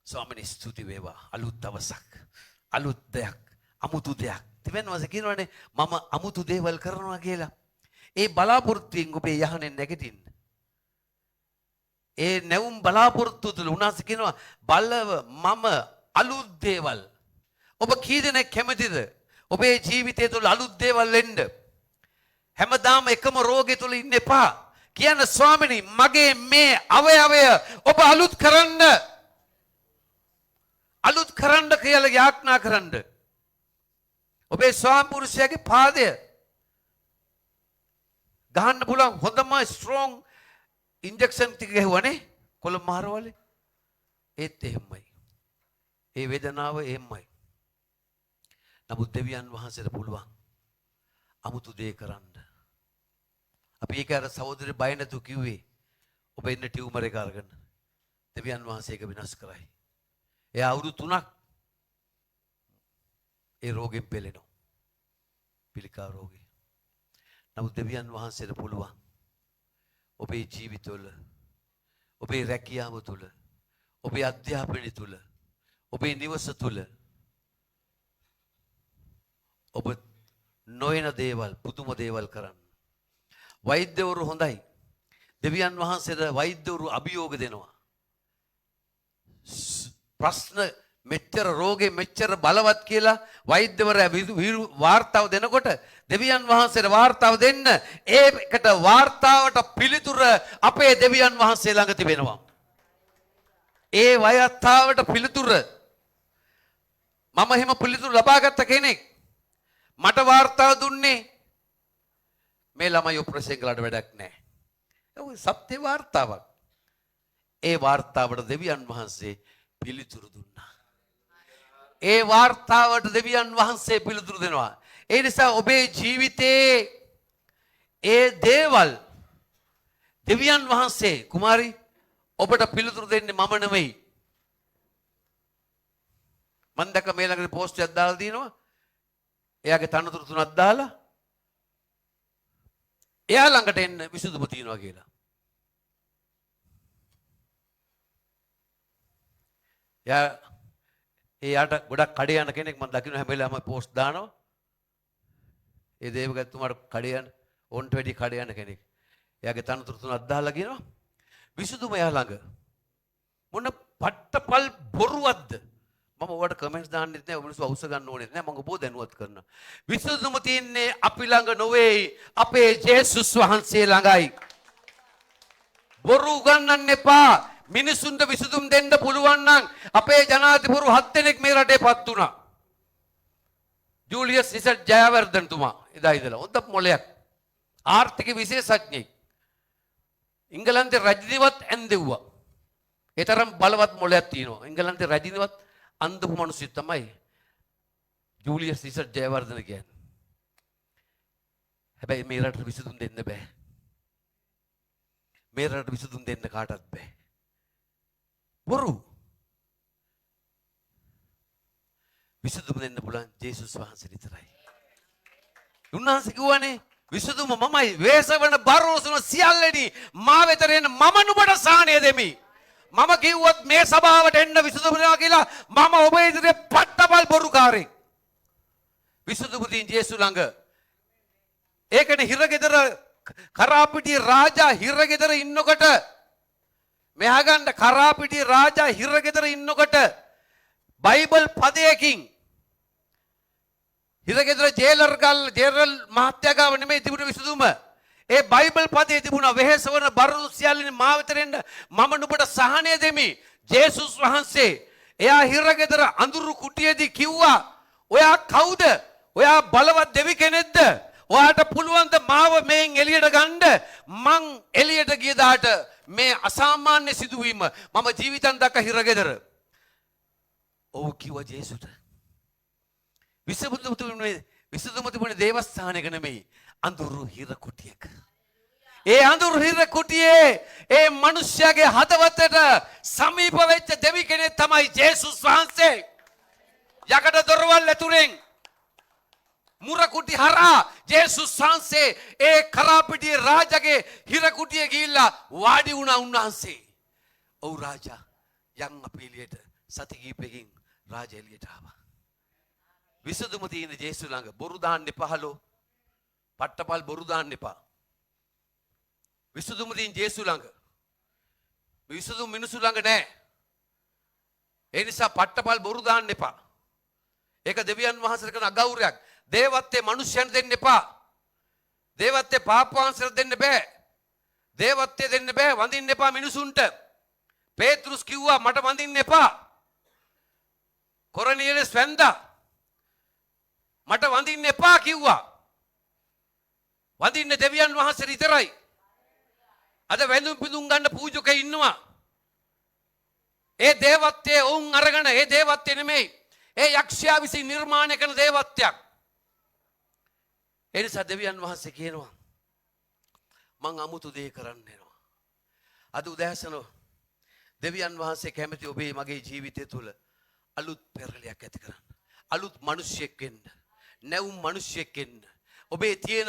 ස්වාමීනි ස්තුති වේවා. අලුත් දවසක්. අලුත් දෙයක්. අමුතු දෙයක්. දෙවියන් වහන්සේ කියනවානේ මම අමුතු දේවල් කරනවා කියලා. ඒ බලාපොරොත්තුෙන් ඔබේ යහනේ නැගිටින්න. ඒ නැවුම් බලාපොරොත්තු තුළ උන්වහන්සේ කියනවා බලව මම අලුත් දේවල්. ඔබ කී දෙනෙක් කැමතිද? ඔබේ ජීවිතය තුළ අලුත් දේවල් එන්න. හැමදාම එකම රෝගය තුළ ඉන්න එපා. කියන්න ස්වාමිනී මගේ මේ අවයවය ඔබ අලුත් කරන්න. අලුත් කරන්න කියලා යාඥා කරන්න. ඔබේ ස්වාම පුරුෂයාගේ පාදය ගහන්න පුළුවන් හොඳම ස්ට්‍රෝං ඉන්ජෙක්ෂන් ටික ගැහුවනේ කොළඹ මහරවලේ. ඒත් එහෙමයි. ඒ වේදනාව එහෙමයි. නමුත් දෙවියන් වහන්සේට පුළුවන් අමුතු දේ කරන්න. අපි ඒක අර සහෝදරය බය නැතුව කිව්වේ ඔබ ඉන්න ටියුමර් එක අරගෙන දෙවියන් වහන්සේ ඒක විනාශ කරයි. එයා අවුරුදු 3ක් ඒ රෝගෙන් පෙළෙනවා. පිළිකා රෝගේ. නමුත් දෙවියන් වහන්සේට පුළුවන් ඔබේ ජීවිතවල ඔබේ රැකියාව තුළ ඔබේ අධ්‍යාපනය තුළ ඔබේ නිවස තුළ ඔබ නොයන දේවල් පුදුම දේවල් කරන්න. වෛද්‍යවරු හොඳයි. දෙවියන් වහන්සේට වෛද්‍යවරු අභියෝග දෙනවා. ප්‍රශ්න මෙච්චර රෝගේ මෙච්චර බලවත් කියලා වෛද්‍යවරයා වාර්තාව දෙනකොට දෙවියන් වහන්සේට වාර්තාව දෙන්න ඒකට වාර්තාවට පිළිතුර අපේ දෙවියන් වහන්සේ ළඟ තිබෙනවා. ඒ වාර්තාවට පිළිතුර මම එහෙම පිළිතුරු ලබාගත් කෙනෙක් මට වාර්තාව දුන්නේ මේ ළමයි ඔපරේෂන් කළාට වැඩක් නැහැ. ඒක සත්‍ය වාර්තාවක්. ඒ වාර්තාවට දෙවියන් වහන්සේ පිළිතුරු දුන්නා. ඒ වාර්තාවට දෙවියන් වහන්සේ පිළිතුරු දෙනවා. ඒ නිසා ඔබේ ජීවිතයේ ඒ දේවල් දෙවියන් වහන්සේ කුමාරි ඔබට පිළිතුරු දෙන්නේ මම නෙමෙයි. මම දැක්ක මේ ළඟදී පෝස්ට් එකක් දාලා දිනවා. එයාගේ තනතුරු තුනක් දාලා එයා ළඟට එන්න විසඳුම තියනවා කියලා. එයාට ගොඩක් කඩේ යන කෙනෙක් මම දකින්න හැම වෙලාවෙම පෝස්ට් දානවා. ඒ දේවගතුමාට කඩේ යන ඔන්ට වැඩි කඩේ යන කෙනෙක්. එයාගේ තනතුරු තුනක් දාලා කියනවා විසඳුම එයා ළඟ. මොන පට්ටපල් බොරුවක්ද? මම ඔයාලට කමෙන්ට්ස් දාන්නෙත් නෑ. ඔබ මිනිස්සු අවශ්‍ය ගන්න ඕනෙත් නෑ. මම ඔබව දැනුවත් කරනවා. විසඳුම තියෙන්නේ අපි ළඟ නොවේ. අපේ ජේසුස් වහන්සේ ළඟයි. බොරු උගන්වන්න එපා. මිනිසුන්ට විසඳුම් දෙන්න පුළුවන් නම් අපේ ජනාධිපතිවරු 7 දෙනෙක් මේ රටේපත් වුණා. ජූලියස් රිචඩ් ජයවර්ධනතුමා එදා ඉඳලා හොඳ මොලයක්. ආර්ථික විශේෂඥයෙක්. ඉංගලන්තේ රජිනවත් ඇන්දෙව්වා. ඒ තරම් බලවත් මොලයක් තියෙනවා. ඉංගලන්තේ රජිනවත් අන්දපු මිනිස්සු තමයි ජූලියස් රිචඩ් ජයවර්ධන කියන්නේ. හැබැයි මේ රටට විසඳුම් දෙන්න බෑ. මේ රටට විසඳුම් දෙන්න කාටවත් බෑ. බොරු. විසඳුම් දෙන්න පුළුවන් ජේසුස් වහන්සේ විතරයි. උන්වහන්සේ කිව්වනේ විසඳුම මමයි වේසවන බරෝසන සියල්ලෙනි මා වෙත එන්න මම නුඹට සාහනය දෙමි. මම කිව්වොත් මේ සභාවට එන්න විසඳුම දෙනවා කියලා මම ඔබ ඉදිරියේ පට්ටපල් බොරුකාරයෙක්. විසඳුම තියෙන ජේසුස් ළඟ. ඒකනේ හිරගෙදර කරාපිටිය රාජා හිරගෙදර ඉන්නකොට මෙහා ගන්න කරාපිටිය රාජා හිරගෙදර ඉන්නකොට බයිබල් පදයකින් හිරගෙදර ජේරල් මහත්තයා ගාව නෙමෙයි තිබුණ විසඳුම. ඒ බයිබල් පදයේ තිබුණා වෙහෙසවන බරණු සියල්ලෙනි මා වෙතට එන්න මම නුඹට සහනය දෙමි. ජේසුස් වහන්සේ එයා හිරගෙදර අඳුරු කුටියේදී කිව්වා ඔයා කවුද? ඔයා බලවත් දෙවි කෙනෙක්ද? ඔයාට පුළුවන් ද මාව මේන් එළියට ගන්න? මං එළියට ගිය දාට මේ අසාමාන්‍ය සිදුවීම මම ජීවිතන් දක්වා හිරගෙදර. ඔව් කිව්වා ජේසුට. විසඳුම තිබුණේ දේවස්ථානයක නෙමෙයි අඳුරු හිර කුටියක. ඒ අඳුරු හිර කුටියේ ඒ මිනිස්යාගේ හදවතට සමීප වෙච්ච දෙවි කෙනෙක් තමයි ජේසුස් වහන්සේ. යකඩ දොරවල් ඇතුලෙන් මුර කුටි හරහා ජේසුස් වහන්සේ ඒ කරාපිටියේ රාජගේ හිර කුටියේ ගිහිල්ලා වාඩි වුණා උන්වහන්සේ. ඔව් රාජා යන් අපි එළියට සති කීපකින් රාජා එළියට ආවා. විසඳුම තියෙන ජේසුස් ළඟ. බොරු දාන්න එපාලෝ. පට්ටපල් බොරු දාන්න එපා. විසඳුම තියෙන ජේසුස් ළඟ. විසඳුම මිනිසු ළඟ නැහැ. ඒ නිසා පට්ටපල් බොරු දාන්න එපා. ඒක දෙවියන් වහන්සේට කරන අගෞරවයක්. දේවත්වයේ මිනිස්යන් දෙන්න එපා. දේවත්වයේ පාපවංශයට දෙන්න බෑ. දේවත්වයේ දෙන්න බෑ. වඳින්න එපා මිනිසුන්ට. පේතෘස් කිව්වා මට වඳින්න එපා. කොරනියලස් වැන්දා මට වඳින්න එපා කිව්වා. වඳින්න දෙවියන් වහන්සේ විතරයි. අද වැඳුම් පිදුම් ගන්න පූජකෙ ඉන්නවා. ඒ දේවත්වයේ වුන් අරගෙන ඒ දේවත්වය නෙමෙයි. ඒ යක්ෂයා විසින් නිර්මාණය කරන දේවත්වයක්. ඒ නිසා දෙවියන් වහන්සේ කියනවා මං අමුතු දේ කරන්න එනවා. අද උදෑසන දෙවියන් වහන්සේ කැමති ඔබේ මගේ ජීවිතය තුළ අලුත් පෙරලියක් ඇති කරන්න. අලුත් මිනිසෙක් වෙන්න. නැවුම් මිනිසෙක් වෙන්න. ඔබේ තියෙන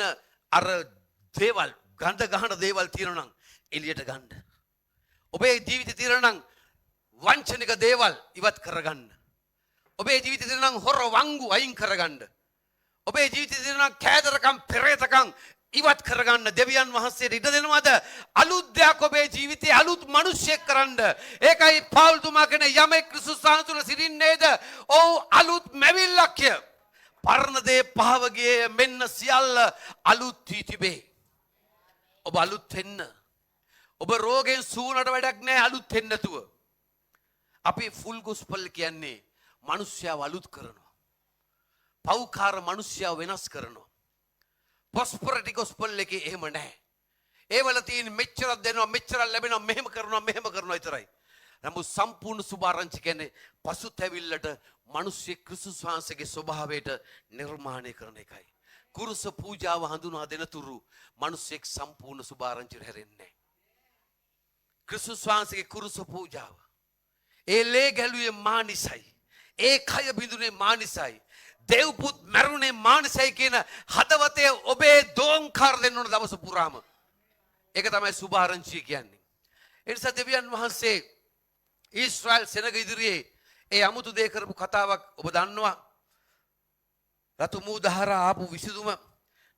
අර දේවල් ගඳ ගහන දේවල් තියෙනවා නම් එළියට ගන්න. ඔබේ ජීවිතේ තියෙනවා නම් වංචනික දේවල් ඉවත් කරගන්න. ඔබේ ජීවිතේ තියෙනවා නම් හොර වංගු අයින් කරගන්න. ඔබේ ජීවිතේ තියෙනවා නම් කෑදරකම් පෙරේතකම් ඉවත් කරගන්න දෙවියන් වහන්සේට ඉඩ දෙනවද? අලුත් දෙයක් ඔබේ ජීවිතේ අලුත් මිනිසෙක් කරන්න. ඒකයි පවුල් තුමා කියන යමෙක් ක්‍රිස්තුස් වහන්සේ සිටින්නේද? ඔව් අලුත් මැවිල්ලක්ය. පරණ දේ පහව ගියේ මෙන්න සියල්ල අලුත් වී තිබේ. ඔබ අලුත් වෙන්න. ඔබ රෝගෙන් සූනට වැඩක් නැහැ අලුත් වෙන්න නැතුව. අපි ෆුල් ගොස්පල් කියන්නේ මිනිස්යාව අලුත් කරනවා. පෞකාර මිනිස්යාව වෙනස් කරනවා. පොස්පොරිටි ගොස්පල් එකේ එහෙම නැහැ. ඒවල තියෙන මෙච්චරක් දෙනවා මෙච්චරක් ලැබෙනවා මෙහෙම කරනවා විතරයි. නමුත් සම්පූර්ණ සුභාරංචි කියන්නේ පසුතැවිල්ලට මිනිස්සු ක්‍රිස්තුස් වහන්සේගේ ස්වභාවයට නිර්මාණය කරන එකයි. කුරුස පූජාව හඳුනා දෙන තුරු මිනිස්සෙක් සම්පූර්ණ සුභාරංචියට හැරෙන්නේ නැහැ. ක්‍රිස්තුස් වහන්සේගේ කුරුස පූජාව. ඒ ලේ ගැලුවේ මා නිසයි. ඒ කය බිඳුනේ මානිසයි. දේව්පුත් මරුණේ මානසයි කියන හදවතේ ඔබේ දෝංකාර දෙන්න ඕන දවස පුරාම. ඒක තමයි සුභාරංචිය කියන්නේ. ඒ නිසා දෙවියන් වහන්සේ ඊශ්‍රායල් සෙනග ඉදිරියේ ඒ අමුතු දේ කරපු කතාවක් ඔබ දන්නවා. රතු මූ දහරා ආපු විසඳුම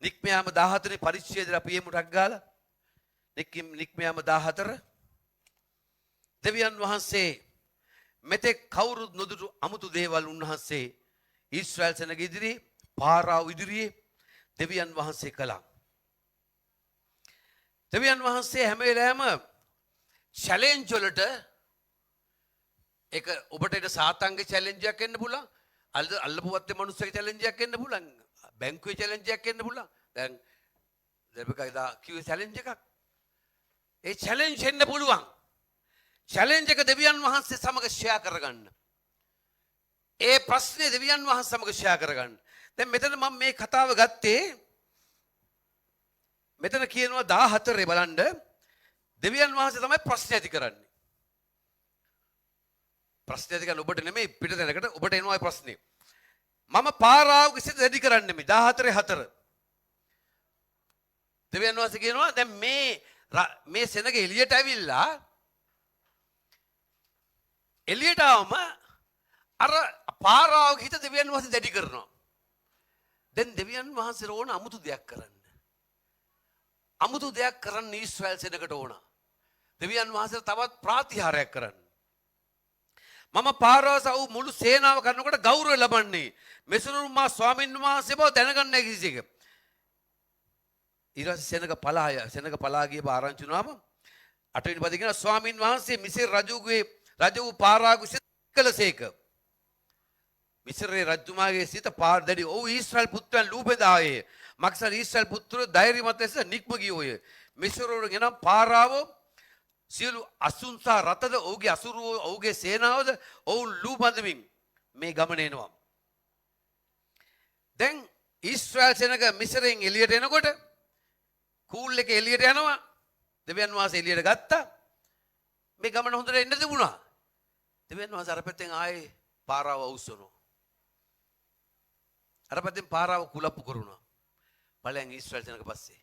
නික්මයාම 14 පරිච්ඡේදය අපි එමු ටක් ගාලා. නික්මයාම 14 දෙවියන් වහන්සේ මෙතෙක් කවුරුත් නොදුටු අමුතු දේවල් උන්වහන්සේ ඊශ්‍රායල් සෙනග ඉදිරියේ පාරාව ඉදිරියේ දෙවියන් වහන්සේ කළා. දෙවියන් වහන්සේ හැම වෙලාවෙම චැලෙන්ජ් වලට ඒක ඔබට ඒක සාතංගේ චැලෙන්ජ් එකක් එන්න පුළුවන්. අල්ලපුවත් මනුස්සයෙක් චැලෙන්ජ් එකක් එන්න පුළුවන්. බැංකුවේ චැලෙන්ජ් එකක් එන්න පුළුවන්. දැන් දෙබකයිදා කිව්වේ චැලෙන්ජ් එකක්. ඒ චැලෙන්ජ් එන්න පුළුවන්. චැලෙන්ජ් එක දෙවියන් වහන්සේ සමග ෂෙයා කරගන්න. ඒ ප්‍රශ්නේ දෙවියන් වහන්සේ සමග ෂෙයා කරගන්න. දැන් මෙතන මම මේ කතාව ගත්තේ මෙතන කියනවා 14 බලන්න දෙවියන් වහන්සේ තමයි ප්‍රශ්න ඇති කරන්නේ. ප්‍රශ්න ඇති කරන ඔබට නෙමෙයි පිට දැනකට ඔබට එනවා ඒ ප්‍රශ්නේ. මම පාරාව කිසිද වැඩි කරන්නේ මේ 14:4. දෙවියන් වහන්සේ කියනවා දැන් මේ සෙනග එළියට ඇවිල්ලා එළියට ආවම අර පාරාව හිත දෙවියන් වහන්සේ දැඩි කරනවා. දැන් දෙවියන් වහන්සේට ඕන අමුතු දෙයක් කරන්න. අමුතු දෙයක් කරන්න ඊශ්‍රායල් සෙනගට ඕන. දෙවියන් වහන්සේට තවත් ප්‍රාතිහාරයක් කරන්න. මම පාරාව සව් මුළු සේනාව කරනකොට ගෞරවය ලබන්නේ මෙසුරුම් මා ස්වාමීන් වහන්සේ බව දැනගන්න කිසි එක. ඊට පස්සේ සෙනග පලා ගිය ආරංචි වුණාම 8 වෙනි පදේ කියනවා ස්වාමීන් වහන්සේ මිසිර රජ වූ පාරාව සිත කළසේක. මිස්රේ රජතුමාගේ සිත පාර දැඩි ඔව් ඊශ්‍රායල් පුත්‍රයන් ලූබෙදායේ මක්සර් ඊශ්‍රායල් පුත්‍රයෝ ධෛර්යමත් ලෙස නික්ම ගියෝය. මිස්රවරුන් එනම් පාරාව සියලු අසුන්සා රතද ඔහුගේ අසුරුවෝ ඔහුගේ සේනාවද ඔවුන් ලූබඳමින් මේ ගමන එනවා. දැන් ඊශ්‍රායල් සෙනග මිස්රෙන් එළියට එනකොට කූල් එක එළියට යනවා. දෙවියන් වහන්සේ එළියට ගත්තා. මේ ගමන හොඳට එන්න තිබුණා. දෙවියන් වහන්සේ අර පැත්තෙන් ආයේ පාරාව අවුස්සනවා. අර පැත්තෙන් පාරාව කුලප්පු කරුණා. ඵලයන් ඊශ්‍රායල් සෙනග පස්සේ.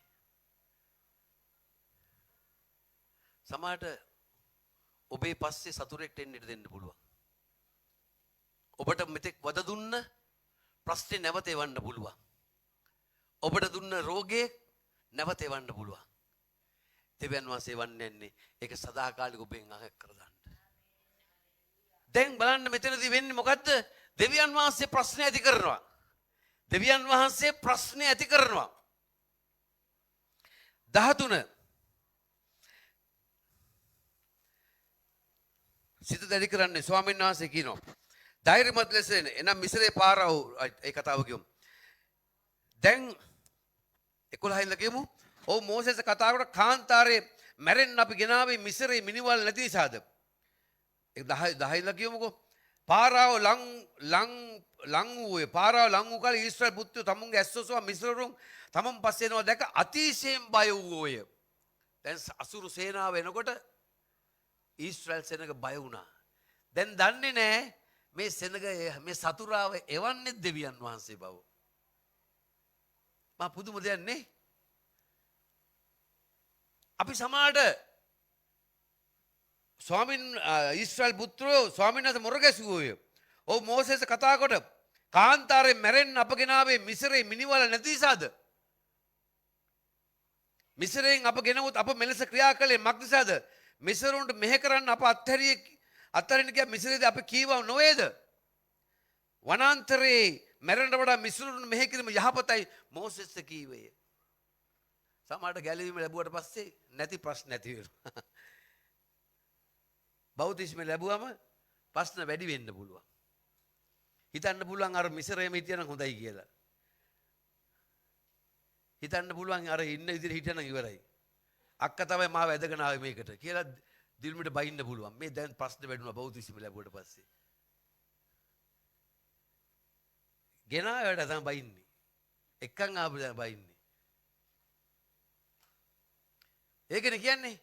සමහරට ඔබේ පස්සේ සතුරෙක්ට එන්න දෙන්න පුළුවන්. ඔබට මෙතෙක් වද දුන්න ප්‍රශ්නේ නැවත එවන්න පුළුවන්. ඔබට දුන්න රෝගේ නැවත එවන්න පුළුවන්. දෙවියන් වහන්සේ වන්නේ නැහැ. ඒක සදාකාලික ඔබෙන් අහක් කර දාන්න. දැන් බලන්න මෙතනදී වෙන්නේ මොකද්ද? දෙවියන් වහන්සේ ප්‍රශ්න ඇති කරනවා. දෙවියන් වහන්සේ ප්‍රශ්න ඇති කරනවා. 13 සිත දැඩි කරන්නේ ස්වාමීන් වහන්සේ කියනවා. ධෛර්යමත් ලෙස එනම් මිස්රේ පාරාව ඒ කතාව කියමු. දැන් 11 ඉඳලා කියමු. ඔව් මෝසෙස් කතා කරලා කාන්තාරේ මැරෙන්න අපි ගෙනාවේ මිස්රේ මිනිවල් නැති නිසාද? 10 ඉඳලා කියමුකෝ. පාරාව ලං වූයේ පාරාව ලං වූ කාලේ ඊශ්‍රායල් පුත්‍රයෝ තමුන්ගේ ඇස්සොසවා මිස්රවරුන් තමන් පස්සේ එනවා දැක අතිශයින් බය වූයේ. දැන් අසුරු සේනාව එනකොට ඊශ්‍රායල් සෙනග බය වුණා. දැන් දන්නේ නැහැ මේ සෙනග මේ සතුරාව එවන්නේ දෙවියන් වහන්සේ බව. මා පුදුම දෙයක් නේ. අපි සමාජයට ඊශ්‍රායල් පුත්‍රයෝ ස්වාමීන් වහන්සේ මොර ගැසුවෝය. ඔව් මෝසෙස් කතා කොට කාන්තාරේ මැරෙන්න අප ගෙනාවේ මිස්රේ මිනිවල නැති නිසාද? මිස්රයෙන් අප ගෙනවොත් අප මෙලෙස ක්‍රියා කළේ මක් නිසාද? මිස්රුන්ට මෙහෙ කරන්න අප අත්හරින්න ගියා මිස්රේදී අපි කීවව නොවේද? වනාන්තරේ මැරෙන්න වඩා මිස්රුන්ට මෙහෙ කිරීම යහපතයි මෝසෙස් කීවේ. සමහරට ගැලවීම ලැබුවට පස්සේ නැති ප්‍රශ්න නැති වෙනවා. බෞද්ධිස්ම ලැබුවම ප්‍රශ්න වැඩි වෙන්න පුළුවන්. හිතන්න පුළුවන් අර මිස්රයේම හිටියනම් හොඳයි කියලා. හිතන්න පුළුවන් අර ඉන්න විදිහට හිටියනම් ඉවරයි. අක්කා තමයි මාව ඇදගෙන ආවේ මේකට කියලා දිල්මිට බයින්න පුළුවන්. මේ දැන් ප්‍රශ්න වැඩුණා බෞද්ධිස්ම ලැබුවට පස්සේ. ගෙනාවට තමයි බයින්නේ. එක්කන් ආපු දැන් බයින්නේ. ඒකනේ කියන්නේ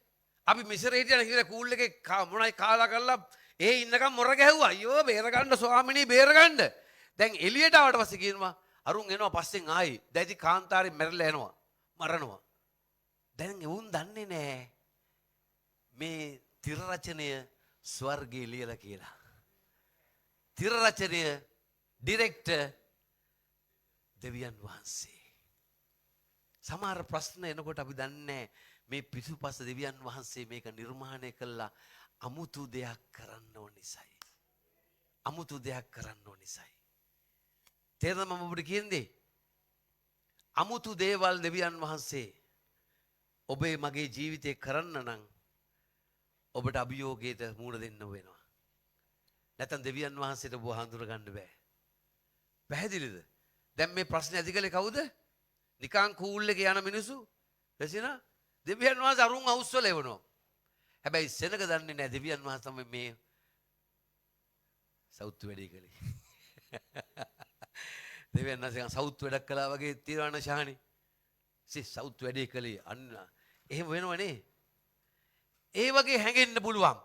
අපි මිස්රේ හිටියන කියලා කූල් එකේ මොනයි කාලා කරලා ඒ ඉන්නකම් මොර ගැහුවා. අයියෝ බේරගන්න ස්වාමිනී බේරගන්න. දැන් එළියට ආවට පස්සේ කියනවා අරුන් එනවා පස්සෙන් ආයි. දැන් ඉතින් කාන්තාරේ මැරලා යනවා. මරනවා. දැන් එවුන් දන්නේ නැහැ මේ තිර රචනය ස්වර්ගයේ ලියලා කියලා. තිර රචනය ඩිරෙක්ටර් දෙවියන් වහන්සේ. සමහර ප්‍රශ්න එනකොට අපි දන්නේ මේ පිටුපස දෙවියන් වහන්සේ මේක නිර්මාණය කළා අමුතු දෙයක් කරන්න ඕන නිසායි. අමුතු දෙයක් කරන්න ඕන නිසායි. තේරෙනවද මම ඔබට කියන්නේ? අමුතු දේවල් දෙවියන් වහන්සේ ඔබේ මගේ ජීවිතේ කරන්න නම් ඔබට අභියෝගයට මුහුණ දෙන්න වෙනවා. නැත්නම් දෙවියන් වහන්සේට ඔබ හඳුර ගන්න බෑ. පැහැදිලිද? දැන් මේ ප්‍රශ්නේ ඇති කළේ කවුද? නිකන් කූල් එකේ යන මිනිස්සු. රැසිනා දෙවියන් වහන්සේ අරුන් අවුස්සල එවනවා. හැබැයි සෙනග දන්නේ නැහැ දෙවියන් වහන්සේ තමයි මේ සෞතු වැඩේ කළේ. දෙවියන් වහන්සේ සෞතු වැඩක් කළා වගේ තිරවන ශානි. සෞතු වැඩේ කළේ අන්න එහෙම වෙනවනේ. ඒ වගේ හැඟෙන්න පුළුවන්.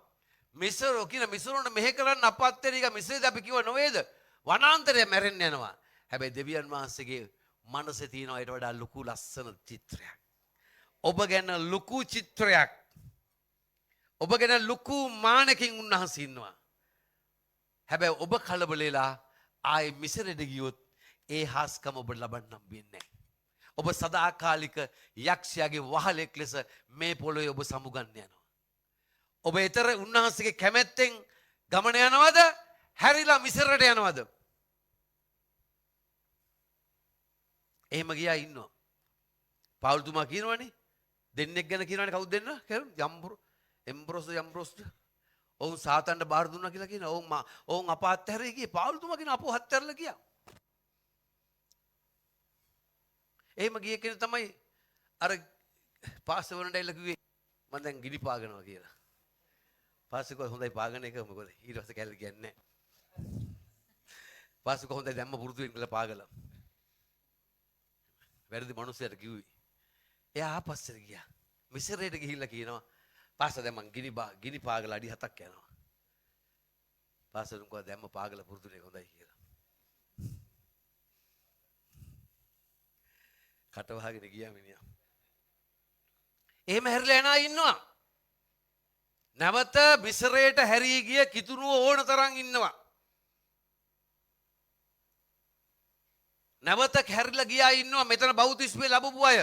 මිසරෝ කියන මිසරොන්ට මෙහෙ කරන්න අපත්තේ එක මිසරේද අපි කිව්ව නොවේද? වනාන්තරය මැරෙන්න යනවා. හැබැයි දෙවියන් වහන්සේගේ මනසේ තියෙනවා ඊට වඩා ලොකු ලස්සන චිත්‍රයක්. ඔබ ගැන ලොකු චිත්‍රයක්. ඔබ ගැන ලොකු මානකින් උන්වහන්සේ ඉන්නවා. හැබැයි ඔබ කලබල වෙලා ආයේ මිසරෙට ගියොත් ඒ හාස්කම ඔබ ලබන්න හම්බෙන්නේ නැහැ. ඔබ සදාකාලික යක්ෂයාගේ වහලෙක් ලෙස මේ පොළොවේ ඔබ සමුගන්න යනවා. ඔබ ඊතර උන්වහන්සේගේ කැමැත්තෙන් ගමන යනවද? හැරිලා මිසරට යනවද? එහෙම ගියා ඉන්නවා. පාවුල්තුමා කියනවනේ දෙන්නෙක් ගැන කියනවනේ කවුද දෙන්න? එම්බ්‍රෝස් ඔවුන් සාතන්ට බාර දුන්නා කියලා කියනවා. ඔවුන් අප අත්හැරේ ගියේ. පාවුල්තුමා කියන අපෝ අත්හැරලා ගියා. එහෙම ගිය කෙනා තමයි අර පාස්ටර් වුණායිලා කිව්වේ මම දැන් ගිනි පාගනවා කියලා. පාස්ටර් කිව්වා හොඳයි පාගන එක මොකද ඊට පස්සේ කැල්ල කියන්නේ නැහැ. පාස්ටර් කිව්වා හොඳයි දැම්ම පුරුදු වෙන්න කියලා පාගලා. වැරදි මිනිස්සුන්ට කිව්වේ. එයා ආපස්සට ගියා. මිසරයට ගිහිල්ලා කියනවා පාස්ටර් දැන් මං ගිනි පාගලා අඩි 7ක් යනවා. පාස්ටර් කිව්වා දැම්ම පාගලා පුරුදුනේ හොඳයි කියලා. කට වහගෙන ගියා මිනිහා. එහෙම හැරිලා යනා ඉන්නවා. නැවත මිසරයට හැරී ගිය කිතුණුව ඕන තරම් ඉන්නවා. නැවත හැරිලා ගියා ඉන්නවා මෙතන බෞතිස්මේ ලැබපු අය.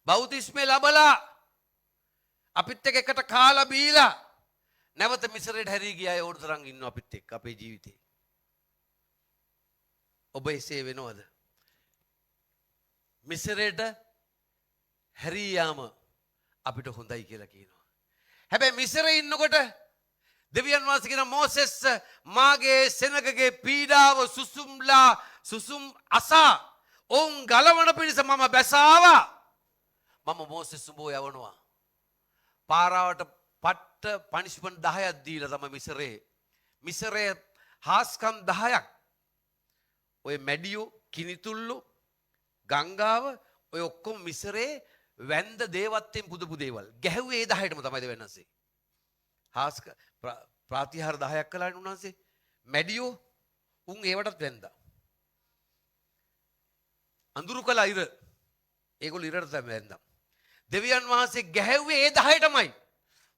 බෞතිස්මේ ලැබලා අපිත් එකට කාලා බීලා නැවත මිසරයට හැරී ගිය අය ඕන තරම් ඉන්නවා අපිත් එක්ක අපේ ජීවිතේ. ඔබ එසේ වෙනවද? මිසරයට හැරී යාම අපිට හොඳයි කියලා කියනවා. හැබැයි මිසරේ ඉන්නකොට දෙවියන් වහන්සේ කියන මෝසෙස් මාගේ සෙනගගේ පීඩාව සුසුම් අසා ඔවුන් ගලවන පිණිස මම බැසාවා. මම මෝසෙස් උඹව යවනවා. පාරාවට පට්ට පනිෂ්මන්ට් 10ක් දීලා තමයි මිසරේ හාස්කම් 10ක්. ඔය මැඩියෝ කිනිතුල්ලු ගංගාව ඔය ඔක්කොම මිසරේ වැන්ද දේවත්වයෙන් පුදපු දේවල් ගැහුවේ ඒ 10ටම තමයි දෙවන්නන්සේ. හාස්ක ප්‍රාතිහාර 10ක් කළානේ උන්වහන්සේ. මැඩියෝ උන් ඒවටත් වැන්දා. අඳුරු කළ ඉර ඒගොල්ලෝ ඉරට තමයි වැන්දා. දෙවියන් වහන්සේ ගැහුවේ ඒ 10ටමයි.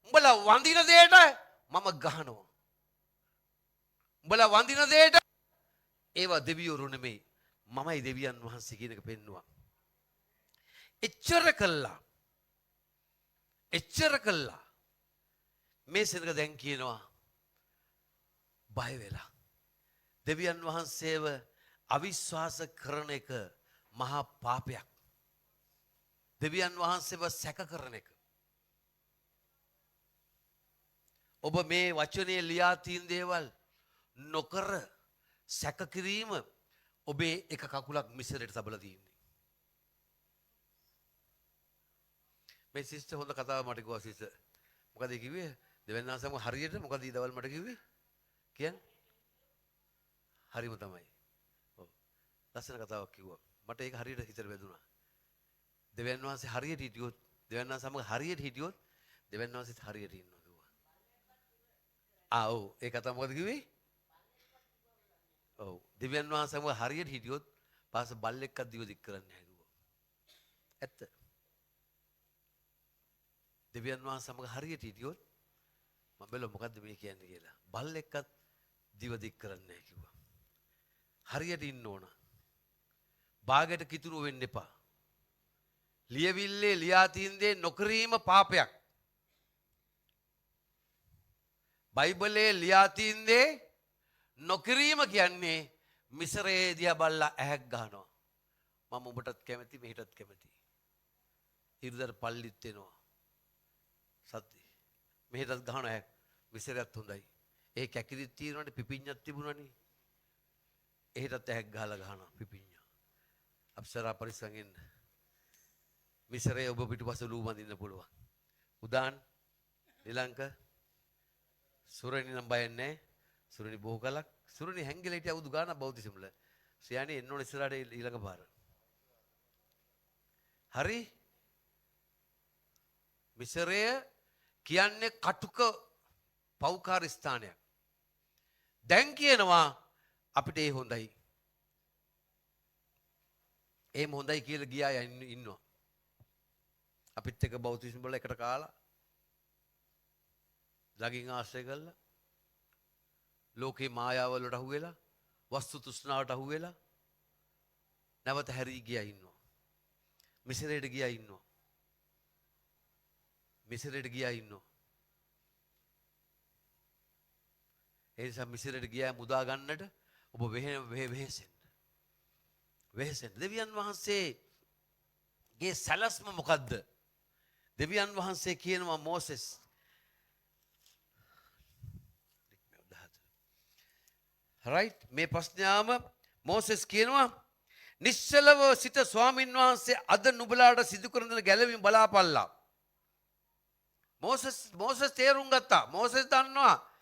උඹලා වඳින දෙයට මම ගහනවා. උඹලා වඳින දෙයට ඒවා දෙවියෝ නෙමෙයි මමයි දෙවියන් වහන්සේ කියන එක පෙන්නවා. එච්චර කළා මේ සෙනග දැන් කියනවා බය වෙලා දෙවියන් වහන්සේව අවිශ්වාස කරන එක මහා පාපයක්. දෙවියන් වහන්සේව සැක කරන එක. ඔබ මේ වචනේ ලියා තියෙන දේවල් නොකර සැක කිරීම ඔබේ එක කකුලක් මිසරට තබලා තියෙන්නේ. මේ සිස්ටර් හොඳ කතාවක් මට කිව්වා සිස්ටර්. මොකද කිව්වේ? දෙවියන් වහන්සේම හරියට මොකද ඊදවල් මට කිව්වේ? කියන්නේ? හරිම තමයි. ඔව්. ලස්සන කතාවක් කිව්වා. මට ඒක හරියට හිතට වැදුනා. දෙවියන් වහන්සේ හරියට හිටියොත්, දෙවියන් වහන්සේ සමග හරියට හිටියොත් දෙවියන් වහන්සේත් හරියට ඉන්නවා කිව්වා. ඔව් ඒ කතාව මොකද කිව්වේ? ඔව් දෙවියන් වහන්සේම හරියට හිටියොත් පාස බල්ලෙක්වත් දිව දික් කරන්නේ නැහැ කිව්වා. ඇත්ත. දෙවියන් වහන්සේ සමග හරියට හිටියොත් මම බැලුවා මොකද්ද මේ කියන්නේ කියලා. බල්ලෙක්වත් දිව දික් කරන්නේ නැහැ කිව්වා. හරියට ඉන්න ඕන. බාගට කිතුරු වෙන්න එපා. ලියවිල්ලේ ලියා තියෙන දේ නොකිරීම පාපයක්. බයිබලයේ ලියා තියෙන දේ නොකිරීම කියන්නේ මිසරේ දිහා බල්ලා ඇහැක් ගන්නවා. මම ඔබටත් කැමති මෙහෙටත් කැමති. ඉරිදා පල්ලිත් එනවා. සත්‍ය. මෙහෙටත් ගහන ඇහැක් මිසරයත් හොඳයි. ඒ කැකිරිත් තියෙනවනේ පිපිඤ්ඤක් තිබුණානේ. එහෙටත් ඇහැක් ගහලා ගහනවා පිපිඤ්ඤ. අප්සරා පරිස්සංගෙන් මිසරේ ඔබ පිටුපස ලූ බඳින්න පුළුවන්. උදාන් නිලංක සුරණි නම් බය නැහැ. සුරණි බොහෝ කලක් සුරණි හැංගිලා හිටිය අවුරුදු ගානක් බෞද්ධිසමුල. සියානේ එන්න ඕන ඉස්සරහට ඊළඟ පාර. හරි? මිසරය කියන්නේ කටුක පෞකාර ස්ථානයක්. දැන් කියනවා අපිට ඒ හොඳයි. ඒම හොඳයි කියලා ගියා ඉන්නවා. අපිත් එක්ක බෞද්ධිසම වල එකට කාලා ළඟින් ආශ්‍රය කළා. ලෝකේ මායාව වලට අහු වෙලා වස්තු තෘෂ්ණාවට අහු වෙලා නැවත හැරී ගියා ඉන්නවා. මිසරයට ගියා ඉන්නවා. මිසරයට ගියා ඉන්නවා. ඒ නිසා මිසරයට ගියා මුදා ගන්නට ඔබ වෙහෙසෙන්න. වෙහෙසෙන්න. දෙවියන් වහන්සේගේ සැලැස්ම මොකද්ද? දෙවියන් වහන්සේ කියනවා මෝසෙස් right මේ ප්‍රශ්නාම මෝසෙස් කියනවා නිශ්චලව සිට ස්වාමින් වහන්සේ අද නුඹලාට සිදු කරන දේ ගැලවීම බලාපල්ලා. මෝසෙස් තේරුම් ගත්තා. මෝසෙස් දන්නවා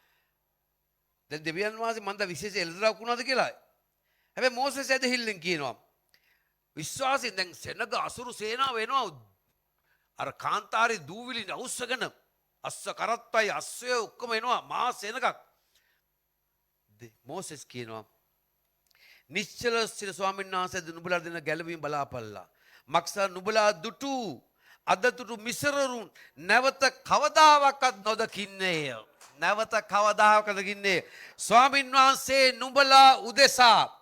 දැන් දෙවියන් වහන්සේ මන්ද විශේෂ එළදරව් වුණාද කියලා. හැබැයි මෝසෙස් ඇදහිල්ලෙන් කියනවා විශ්වාසයෙන් දැන් සෙනග අසුරු සේනාව එනවා. අර කාන්තාරේ දූවිලි අවුස්සගෙන අස්ස කරත්තයි අස්සය ඔක්කොම එනවා මහා සෙනගක්. මෝසෙස් කියනවා නිශ්චල සිට ස්වාමීන් වහන්සේ නුඹලා දෙන ගැලවීම බලාපල්ලා. මක්සා නුඹලා දුටු අදතුරු මිසරරුන් නැවත කවදාවත් නොදකින්නේය. නැවත කවදාවත් දකින්නේ ස්වාමීන් වහන්සේ නුඹලා උදෙසා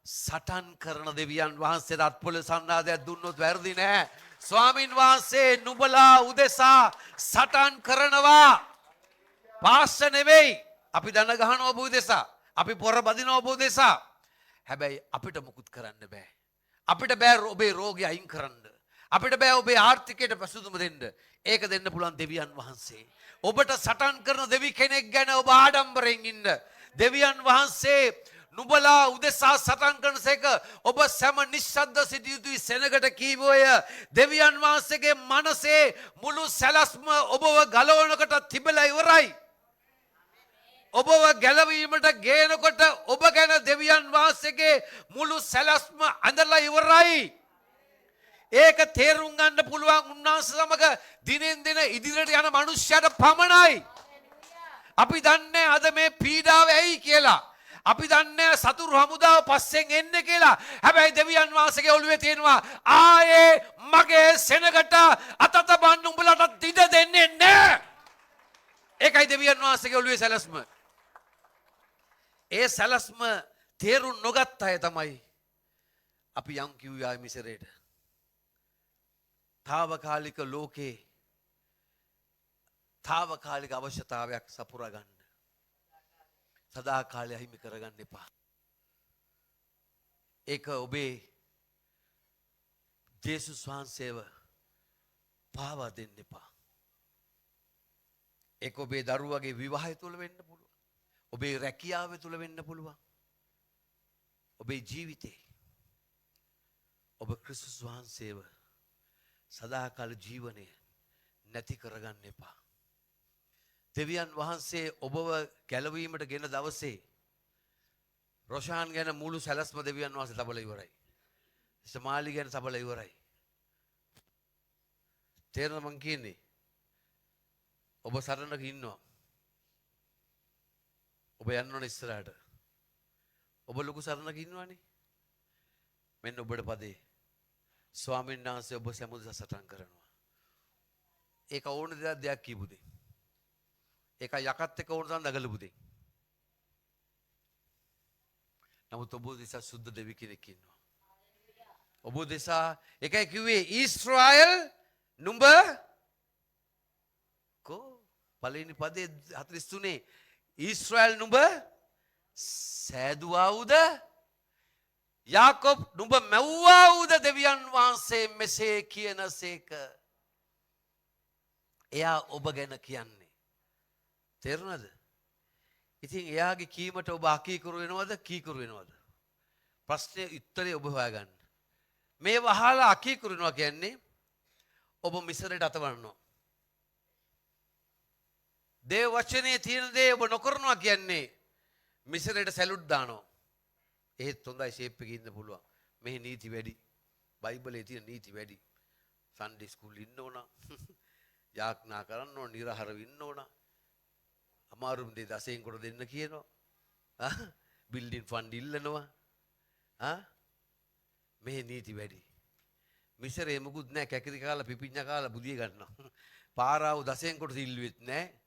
සටන් කරන දෙවියන් වහන්සේට අත්පොළ සන්නාදයක් දුන්නොත් වැරදි නෑ. ස්වාමීන් වහන්සේ නුඹලා උදෙසා සටන් කරනවා. පාස්ස නෙවෙයි. අපි දන ගහන ඔබ උදෙසා. අපි පොර බදින ඔබ උදෙසා. හැබැයි අපිට මුකුත් කරන්න බෑ. අපිට බෑ ඔබේ රෝගය අයින් කරන්න. අපිට බෑ ඔබේ ආර්ථිකයට පැසුදුම දෙන්න. ඒක දෙන්න පුළුවන් දෙවියන් වහන්සේ. ඔබට සටන් කරන දෙවි කෙනෙක් ගැන ඔබ ආඩම්බරෙන් ඉන්න. දෙවියන් වහන්සේ නුඹලා උදෙසා සටන් කරනසේක ඔබ සැම නිශ්ශබ්ද සිටිය යුතුයි සෙනගට කීවෝය. දෙවියන් වහන්සේගේ මනසේ මුළු සැලැස්ම ඔබව ගලවනකට තිබෙලා ඉවරයි. ඔබව ගැලවීමට ගේනකොට ඔබ ගැන දෙවියන් වහන්සේගේ මුළු සැලැස්ම ඇඳලා ඉවරයි. ඒක තේරුම් ගන්න පුළුවන් උන්වහන්සේ සමග දිනෙන් දින ඉදිරියට යන මිනිස්යාට පමණයි. අපි දන්නේ අද මේ පීඩාව ඇයි කියලා. අපි දන්නේ සතුරු හමුදාව පස්සෙන් එන්නේ කියලා. හැබැයි දෙවියන් වහන්සේගේ ඔළුවේ තියෙනවා ආයේ මගේ සෙනගට අතත බන්න උඹලට ඉඩ දෙන්නේ නැහැ. ඒකයි දෙවියන් වහන්සේගේ ඔළුවේ සැලැස්ම. ඒ සැලැස්ම තේරුම් නොගත් අය තමයි අපි යම් කිව්වා මිසරේට. තාවකාලික ලෝකේ තාවකාලික අවශ්‍යතාවයක් සපුරා ගන්න. සදා කාලය හිමි කරගන්න එපා. ඒක ඔබේ ජේසුස් වහන්සේව පාවා දෙන්න එපා. ඒක ඔබේ දරුවගේ විවාහය තුළ වෙන්න පුළුවන්. ඔබේ රැකියාව තුළ වෙන්න පුළුවන්. ඔබේ ජීවිතේ ඔබ ක්‍රිස්තුස් වහන්සේව සදාකාල ජීවනය නැති කරගන්න එපා. දෙවියන් වහන්සේ ඔබව ගැලවීමට ගෙන දවසේ රොෂාන් ගැන මුළු සැලැස්ම දෙවියන් වහන්සේ තබලා ඉවරයි. සමාලි ගැන තබලා ඉවරයි. තේරෙනවද මං කියන්නේ? ඔබ සරණක ඉන්නවා. ඔබ යන්න ඕන ඉස්සරහට. ඔබ ලොකු සරණක ඉන්නවනේ. මෙන්න ඔබට පදේ. ස්වාමීන් වහන්සේ ඔබ සමුදා සටන් කරනවා. ඒක ඕන දෙයක් කියපු දෙයක්. ඒක යකත් එක්ක ඕන තරම් දඟලපු දෙයක්. නමුත් ඔබ දෙසා සුද්ධ දෙවි කෙනෙක් ඉන්නවා. ඔබ දෙසා එකයි කිව්වේ ඊශ්‍රායල් නුඹ කො පළවෙනි පදේ 43 ඊශ්‍රායල් නුඹ සෑදුවාවුද යාකොබ් නුඹ මැව්වාවුද දෙවියන් වහන්සේ මෙසේ කියනසේක. එයා ඔබ ගැන කියන්නේ. තේරුණාද? ඉතින් එයාගේ කීමට ඔබ අකීකරු වෙනවද කීකරු වෙනවද? ප්‍රශ්නේ උත්තරේ ඔබ හොයාගන්න. මේ වහලා අකීකරු වෙනවා කියන්නේ ඔබ මිසරයට අතවරනවා. දේව වචනේ තියෙන දේ ඔබ නොකරනවා කියන්නේ මිසරයට සැලුට් දානවා. ඒත් හොඳයි ෂේප් එකේ ඉන්න පුළුවන්. මෙහි නීති වැඩි. බයිබලයේ තියෙන නීති වැඩි. සන්ඩේ ස්කූල් ඉන්න ඕන. යාඥා කරන්න ඕන, නිරහරව ඉන්න ඕන. අමාරුම දේ දසයෙන් කොට දෙන්න කියනවා. බිල්ඩින් ෆන්ඩ් ඉල්ලනවා. මෙහි නීති වැඩි. මිසරේ මුකුත් නැහැ, කැකිරි කාලා පිපිඤ්ඤා කාලා බුදිය ගන්නවා. පාරාව දසයෙන් කොට ඉල්ලුවෙත් නැහැ.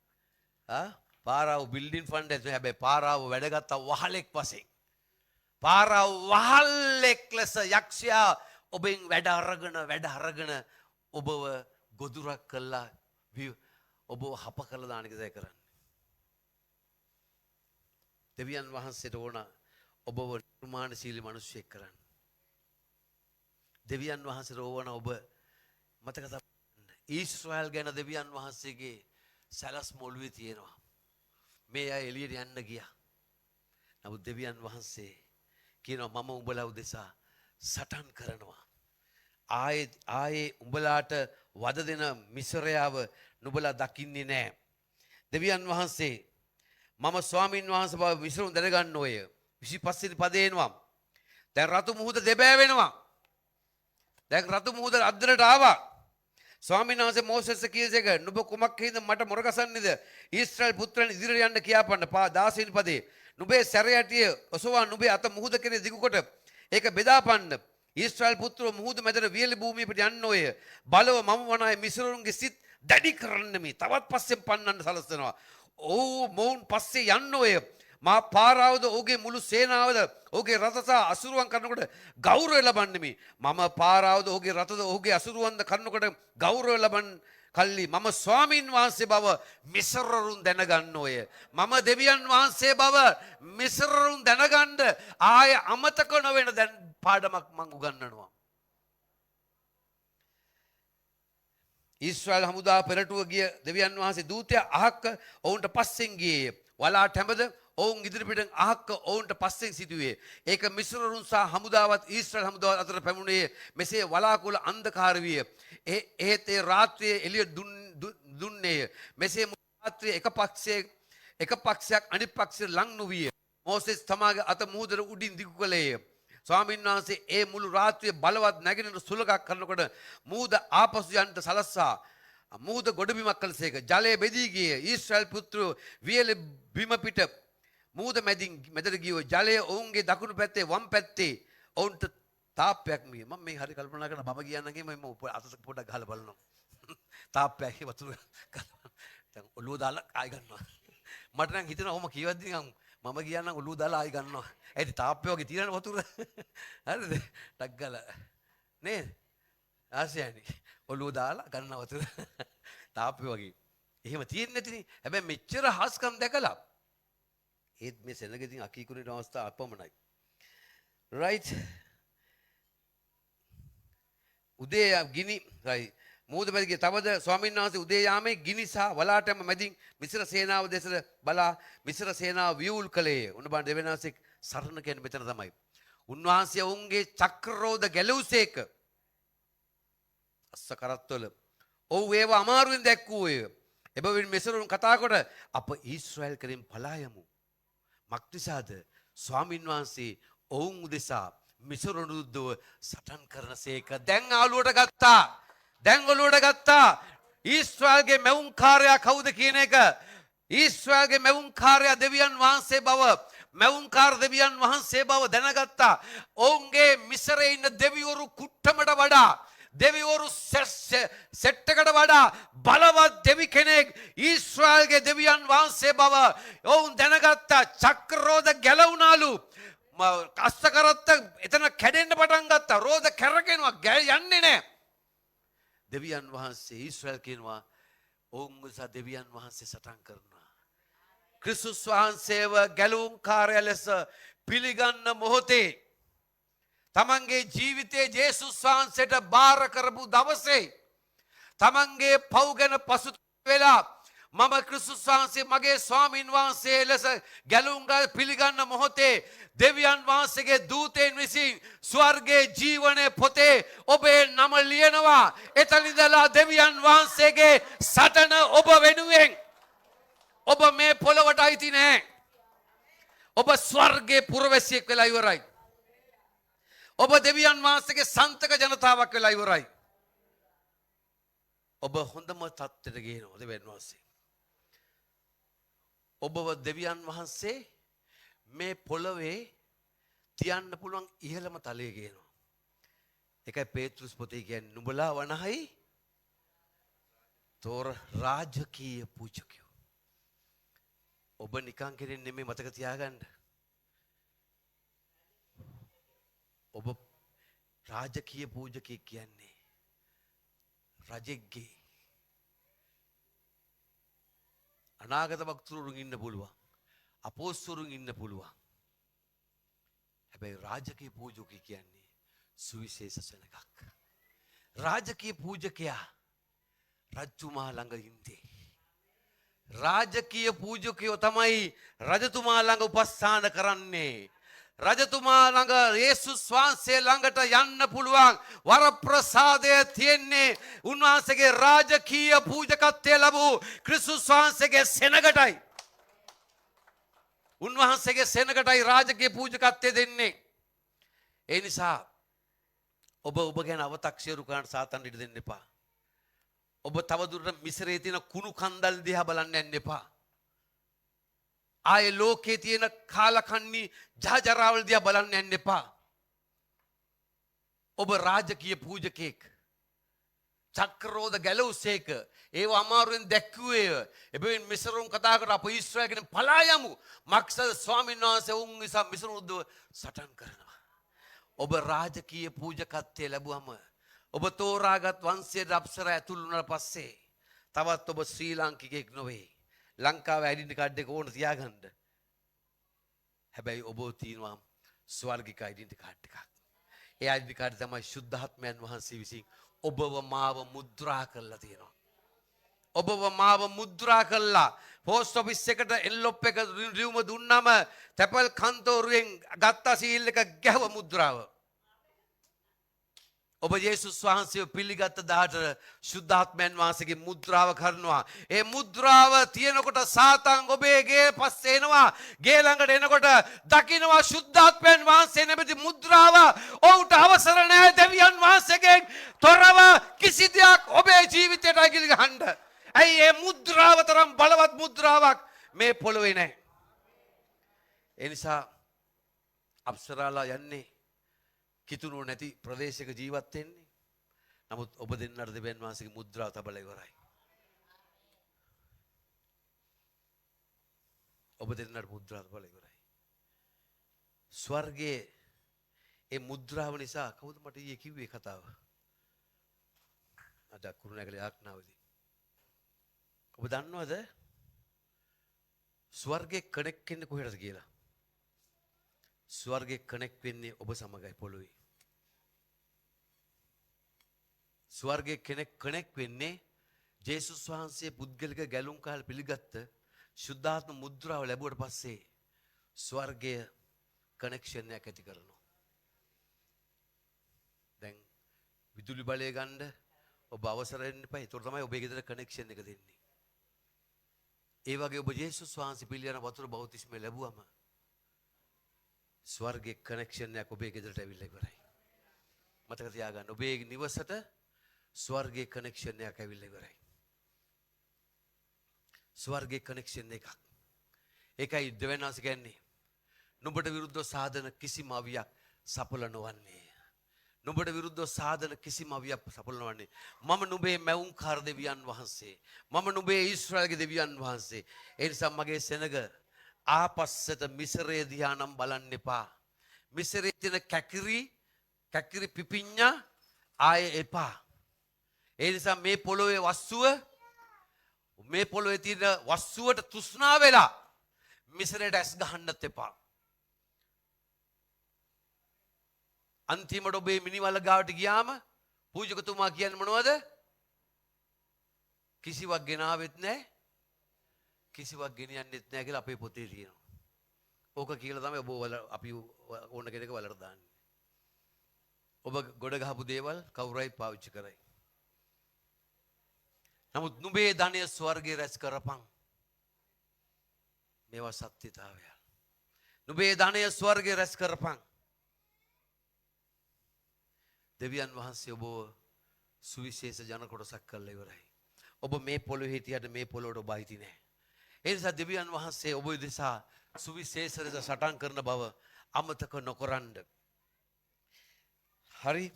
පාරාව බිල්ඩින් ෆන්ඩ් ඇතුලේ හැබැයි පාරාව වැඩගත්ත වහලෙක් වශයෙන්. පාරාව වහල්ලෙක් ලෙස යක්ෂයා ඔබෙන් වැඩ අරගෙන ඔබව ගොදුරක් කළා ඔබව හප කළා දාන එක දැයි කරන්නේ. දෙවියන් වහන්සේට ඕන ඔබව නිර්මාණශීලී මිනිසෙක් කරන්න. දෙවියන් වහන්සේට ඕන ඔබ මතක තබන්න. ඊශ්‍රායල් ගැන දෙවියන් වහන්සේගේ සැලස්ම ඔළුවේ තියෙනවා. මේ අය එළියට යන්න ගියා. නමුත් දෙවියන් වහන්සේ කියනවා මම උඹලා උදෙසා සටන් කරනවා. ආයේ උඹලාට වද දෙන මිසරයාව නුඹලා දකින්නේ නැහැ. දෙවියන් වහන්සේ මම ස්වාමින් වහන්සේ බව විසරුම් දැනගන්න ඕය. 25 වෙනි පදේ එනවා. දැන් රතු මුහුද දෙබෑ වෙනවා. දැන් රතු මුහුද අද්දරට ආවා. ස්වාමීන් වහන්සේ මෝසෙස් කියසේක නුඹ කුමක් හින්ද මට මොරගසන්නේද? ඊශ්‍රායල් පුත්‍රයන් ඉදිරියට යන්න කියාපන්න. 16 වෙනි පදේ නුඹේ සැරයටිය ඔසවා නුඹේ අත මුහුද කෙරේ දිගු කොට ඒක බෙදාපන්න. ඊශ්‍රායල් පුත්‍රෝ මුහුද මැදට වියලි භූමියට යන්න ඕය. බලව මම වනායි මිසරුන්ගේ සිත් දැඩි කරන්න මේ තවත් පස්සෙන් පන්නන්න සලස්වනවා. ඔව් මොවුන් පස්සේ යන්න ඕය. මා පාරාවද ඔහුගේ මුළු සේනාවද ඔහුගේ රථ සහ අසුරුවන් කරනකොට ගෞරවය ලබන්නේ මේ. මම පාරාවද ඔහුගේ රථද ඔහුගේ අසුරුවන්ද කරනකොට ගෞරවය ලබන් කල්ලි මම ස්වාමීන් වහන්සේ බව මිසරරුන් දැනගන්න ඕය. මම දෙවියන් වහන්සේ බව මිසරරුන් දැනගන්න ආය අමතක නොවෙන දැන් පාඩමක් මං උගන්වනවා. ඊශ්‍රායල් හමුදා පෙරටුව ගිය දෙවියන් වහන්සේ දූතයා අහක්ක ඔවුන්ට පස්සෙන් ගියේය. වලාට හැමද ඔවුන් ඉදිරිපිටෙන් අහක්ක ඔවුන්ට පස්සෙන් සිටුවේ. ඒක මිස්රරුන් සහ හමුදාවත් ඊශ්‍රායල් හමුදාවත් අතර පැමුණේ මෙසේ වලාකුළ අන්ධකාර විය. එහෙත් ඒ රාත්‍රියේ එළිය දුන්නේය. මෙසේ රාත්‍රියේ එක පක්ෂයක් අනිත් පක්ෂයට ලං නොවිය. මෝසෙස් තමාගේ අත මුහුදට උඩින් දිගු කළේය. ස්වාමීන් වහන්සේ ඒ මුළු රාත්‍රියේ බලවත් නැගිටින සුළඟක් කරනකොට මුහුද ආපසු යන්නට සලස්සා මුහුද ගොඩබිමක් කළසේක. ජලය බෙදී ගියේ. ඊශ්‍රායල් පුත්‍රයෝ වියලි බිම පිට මුහුද මැදට ගියෝ. ජලය ඔවුන්ගේ දකුණු පැත්තේ වම් පැත්තේ ඔවුන්ට තාප්පයක් මිය. මම මේ හරි කල්පනා කරන මම කියන්නගේ මම අතට පොඩක් ගහලා බලනවා. තාප්පයක් වතුර දැන් ඔළුව දාලා ආයි ගන්නවා. මට නම් හිතෙනවා ඔහොම කියවද්දි මම කියන්නම් ඔළුව දාලා ආයි ගන්නවා. ඒත් තාප්පේ වගේ තියෙන වතුර. හරිද? ටක් ගාලා නේද? ආසයනි ඔළුව දාලා ගන්න වතුර. තාප්පේ වගේ. එහෙම තියෙන්නේ නැතිනේ. හැබැයි මෙච්චර හාස්කම් දැකලා ඒත් මේ සෙනගෙදින් අකීකුණේ අවස්ථා අපමණයි. right උදේ ගිනි right මුහුද මැද ගිය තවද ස්වාමීන් වහන්සේ උදේ යාමේ ගිනි සහ වලාටම මැදින් මිශ්‍ර සේනාව දෙසට බලා මිශ්‍ර සේනාව වියුල් කළේ. උන් බණ දෙවෙනාසෙක් සරණ කියන්නේ මෙතන තමයි. උන්වහන්සේ ඔවුන්ගේ චක්‍රරෝධ ගැලවුසේක. අස්ස කරත්වල ඔව් ඒවා අමාරුවෙන් දැක්වූයේ. එබැවින් මිශ්‍රරුන් කතා කොට අප ඊශ්‍රායල් කෙරෙන් පලා යමු. මක්නිසාද ස්වාමීන් වහන්සේ ඔවුන් උදෙසා මිසරුන් විරුද්ධව සටන් කරනසේක. දැන් ආලුවට ගත්තා. දැන් ඔලුවට ගත්තා. ඊශ්‍රායල්ගේ මැවුම්කාරයා කවුද කියන එක ඊශ්‍රායල්ගේ මැවුම්කාරයා දෙවියන් වහන්සේ බව මැවුම්කාර දෙවියන් වහන්සේ බව දැනගත්තා. ඔවුන්ගේ මිසරේ ඉන්න දෙවිවරු කුට්ටමට වඩා දෙවිවරු සෙට් එකට වඩා බලවත් දෙවි කෙනෙක් ඊශ්‍රායල්ගේ දෙවියන් වහන්සේ බව ඔවුන් දැනගත්තා. චක්‍රරෝධ ගැලවුණාලු. කස්තකරත්ත එතන කැඩෙන්න පටන් ගත්තා. රෝධ කැරකෙනවා යන්නේ නැහැ. දෙවියන් වහන්සේ ඊශ්‍රායල් කියනවා ඔවුන් නිසා දෙවියන් වහන්සේ සටන් කරනවා. ක්‍රිස්තුස් වහන්සේව ගැලවුම්කාරයා ලෙස පිළිගන්න මොහොතේ තමන්ගේ ජීවිතයේ ජේසුස් වහන්සේට බාර කරපු දවසේ තමන්ගේ පව් ගැන පසුතැවිලි වෙලා මම ක්‍රිස්තුස් වහන්සේ මගේ ස්වාමින් වහන්සේ ලෙස ගැලවුම්කාරයා පිළිගන්න මොහොතේ දෙවියන් වහන්සේගේ දූතයන් විසින් ස්වර්ගයේ ජීවනයේ පොතේ ඔබේ නම ලියනවා. එතන ඉඳලා දෙවියන් වහන්සේගේ සටන ඔබ වෙනුවෙන්. ඔබ මේ පොළොවට අයිති නැහැ. ඔබ ස්වර්ගයේ පුරවැසියෙක් වෙලා ඉවරයි. ඔබ දෙවියන් වහන්සේගේ සන්තක ජනතාවක් වෙලා ඉවරයි. ඔබ හොඳම තත්ත්වයට ගේනවා දෙවියන් වහන්සේ. ඔබව දෙවියන් වහන්සේ මේ පොළොවේ තියන්න පුළුවන් ඉහළම තලයේ ගේනවා. ඒකයි පේතෘස් පොතේ කියන්නේ නුඹලා වනහයි තෝර රාජකීය පූජකයෝ. ඔබ නිකන් කෙනෙක් නෙමෙයි මතක තියාගන්න. ඔබ රාජකීය පූජකයෙක් කියන්නේ රජෙක්ගේ අනාගත වක්තෘරුන් ඉන්න පුළුවන්. අපෝස්තලරුන් ඉන්න පුළුවන්. හැබැයි රාජකීය පූජකයෙක් කියන්නේ සුවිශේෂ සෙනගක්. රාජකීය පූජකයා රජතුමා ළඟ ඉන්නේ. රාජකීය පූජකයෝ තමයි රජතුමා ළඟ උපස්ථාන කරන්නේ. රජතුමා ළඟ යේසුස් වහන්සේ ළඟට යන්න පුළුවන් වරප්‍රසාදය තියෙන්නේ උන්වහන්සේගේ රාජකීය පූජකත්වය ලැබූ ක්‍රිස්තුස් වහන්සේගේ සෙනගටයි. උන්වහන්සේගේ සෙනගටයි රාජකීය පූජකත්වය දෙන්නේ. ඒ නිසා ඔබ ගැන අවතක්සේරු කරන්න සාතන් ඉඩ දෙන්න එපා. ඔබ තවදුරටත් මිසරේ තියෙන කුණු කන්දල් දිහා බලන්න යන්න එපා. ආයේ ලෝකේ තියෙන කාලකන්ණි ජහජරාවල් දිහා බලන්න යන්න එපා. ඔබ රාජකීය පූජකෙක්. චක්‍රරෝධ ගැලවුසේක. ඒව අමාරුවෙන් දැක්කුවේය. එබැවින් මිසරුන් කතා කර අප ඊශ්‍රායලගෙන් පලා යමු. මක්සද ස්වාමීන් වහන්සේ උන් නිසා මිසරුන්ව සටන් කරනවා. ඔබ රාජකීය පූජකත්වය ලැබුවම ඔබ තෝරාගත් වංශයේ අප්සරා ඇතුළු වුණාට පස්සේ තවත් ඔබ ශ්‍රී ලාංකිකයෙක් නොවේ. ලංකාවේ ඩෙන්ටි කාඩ් එක ඕන තියාගන්න. හැබැයි ඔබ තියෙනවා ස්වර්ගික ඩෙන්ටි කාඩ් එකක්. ඒ ඩෙන්ටි කාඩ් තමයි ශුද්ධාත්මයන් වහන්සේ විසින් ඔබව මාව මුද්‍රා කරලා තියෙනවා. ඔබව මාව මුද්‍රා කළා. පෝස්ට් ඔෆිස් එකට එන්ලොප් එක රියුම දුන්නම තැපල් කන්තෝරුවෙන් ගත්ත සීල් එක ගැහුව මුද්‍රාව. ඔබ යේසුස් වහන්සේව පිළිගත් දාට ශුද්ධාත්මයන් වහන්සේගේ මුද්‍රාව කරනවා. ඒ මුද්‍රාව තියෙනකොට සාතන් ඔබේ ගේ පස්සේ එනවා. ගේ ළඟට එනකොට දකින්නවා ශුද්ධාත්මයන් වහන්සේ නැමැති මුද්‍රාව. ඔහුට අවසර නැහැ දෙවියන් වහන්සේගෙන් තොරව කිසි දෙයක් ඔබේ ජීවිතයට අගිලි ගහන්න. ඇයි මේ මුද්‍රාව තරම් බලවත් මුද්‍රාවක් මේ පොළොවේ නැහැ. ඒ නිසා අප්සරාලා යන්නේ කිතුණු නැති ප්‍රදේශයක ජීවත් වෙන්නේ. නමුත් ඔබ දෙන්නට දෙවියන් වහන්සේගේ මුද්‍රාව තබලා ඉවරයි. ඔබ දෙන්නට මුද්‍රාව තබලා ඉවරයි. ස්වර්ගයේ ඒ මුද්‍රාව නිසා කවුද මට ඊයේ කිව්වේ කතාව? අද කුරුණෑගල යාඥාවේදී. ඔබ දන්නවද ස්වර්ගයේ කනෙක් වෙන්නේ කොහෙටද කියලා? ස්වර්ගයේ කනෙක් වෙන්නේ ඔබ සමගයි පොළොවේ. ස්වර්ගයේ කෙනෙක් කනෙක් වෙන්නේ ජේසුස් වහන්සේ පුද්ගලික ගැලුම් කාල පිළිගත්ත ශුද්ධාත්ම මුද්‍රාව ලැබුවට පස්සේ ස්වර්ගයේ කනෙක්ෂන් එකක් ඇති කරනවා. දැන් විදුලි බලය ගන්න ඔබ අවසර දෙන්න එපා. ඒතර තමයි ඔබේ ගෙදර කනෙක්ෂන් එක දෙන්නේ. ඒ වගේ ඔබ ජේසුස් වහන්සේ පිළිගන්න වතුර බෞතිස්මය ලැබුවම ස්වර්ගයේ කනෙක්ෂන් එකක් ඔබේ ගෙදරට ඇවිල්ලා ඉවරයි. මතක තියාගන්න ඔබේ නිවසට ස්වර්ගයේ කනෙක්ෂන් එකක් ඇවිල්ලා ඉවරයි. ස්වර්ගයේ කනෙක්ෂන් එකක්. ඒකයි දෙවියන්වහන්සේ කියන්නේ නුඹට විරුද්ධව සාධන කිසිම අවියක් සඵල නොවන්නේ. නුඹට විරුද්ධව සාධන කිසිම අවියක් සඵල නොවන්නේ. මම නුඹේ මැවුම්කාර දෙවියන් වහන්සේ. මම නුඹේ ඊශ්‍රායලගේ දෙවියන් වහන්සේ. ඒ නිසා මගේ සෙනග ආපස්සට මිසරේ දිහා නම් බලන්න එපා. මිසරේ තියෙන කැකිරි පිපිඤ්ඤා ආයේ එපා. ඒ නිසා මේ පොළොවේ තියෙන වස්තුවට තෘෂ්ණා වෙලා මිසරේට ඇස් ගහන්නත් එපා. අන්තිමට ඔබේ මිනිවල ගාවට ගියාම පූජකතුමා කියන්නේ මොනවද? කිසිවක් ගෙනාවෙත් නැහැ. කිසිවක් ගෙනියන්නෙත් නැහැ කියලා අපේ පොතේ තියෙනවා. ඕක කියලා තමයි ඔබ අපි ඕන කෙනෙක් වලට දාන්නේ. ඔබ ගොඩ ගහපු දේවල් කවුරුයි පාවිච්චි කරයි. නමුත් නුඹේ ධනය ස්වර්ගයේ රැස් කරපන්. මේවා සත්‍යතාවය. නුඹේ ධනය ස්වර්ගයේ රැස් කරපන්. දෙවියන් වහන්සේ ඔබ සුවිශේෂ ජන කොටසක් කරලා ඉවරයි. ඔබ මේ පොළොවේ හිටියට මේ පොළොවට ඔබ අයිති නැහැ. ඒ නිසා දෙවියන් වහන්සේ ඔබ දෙසා සුවිශේෂ ලෙස සටන් කරන බව අමතක නොකරන්න. හරි.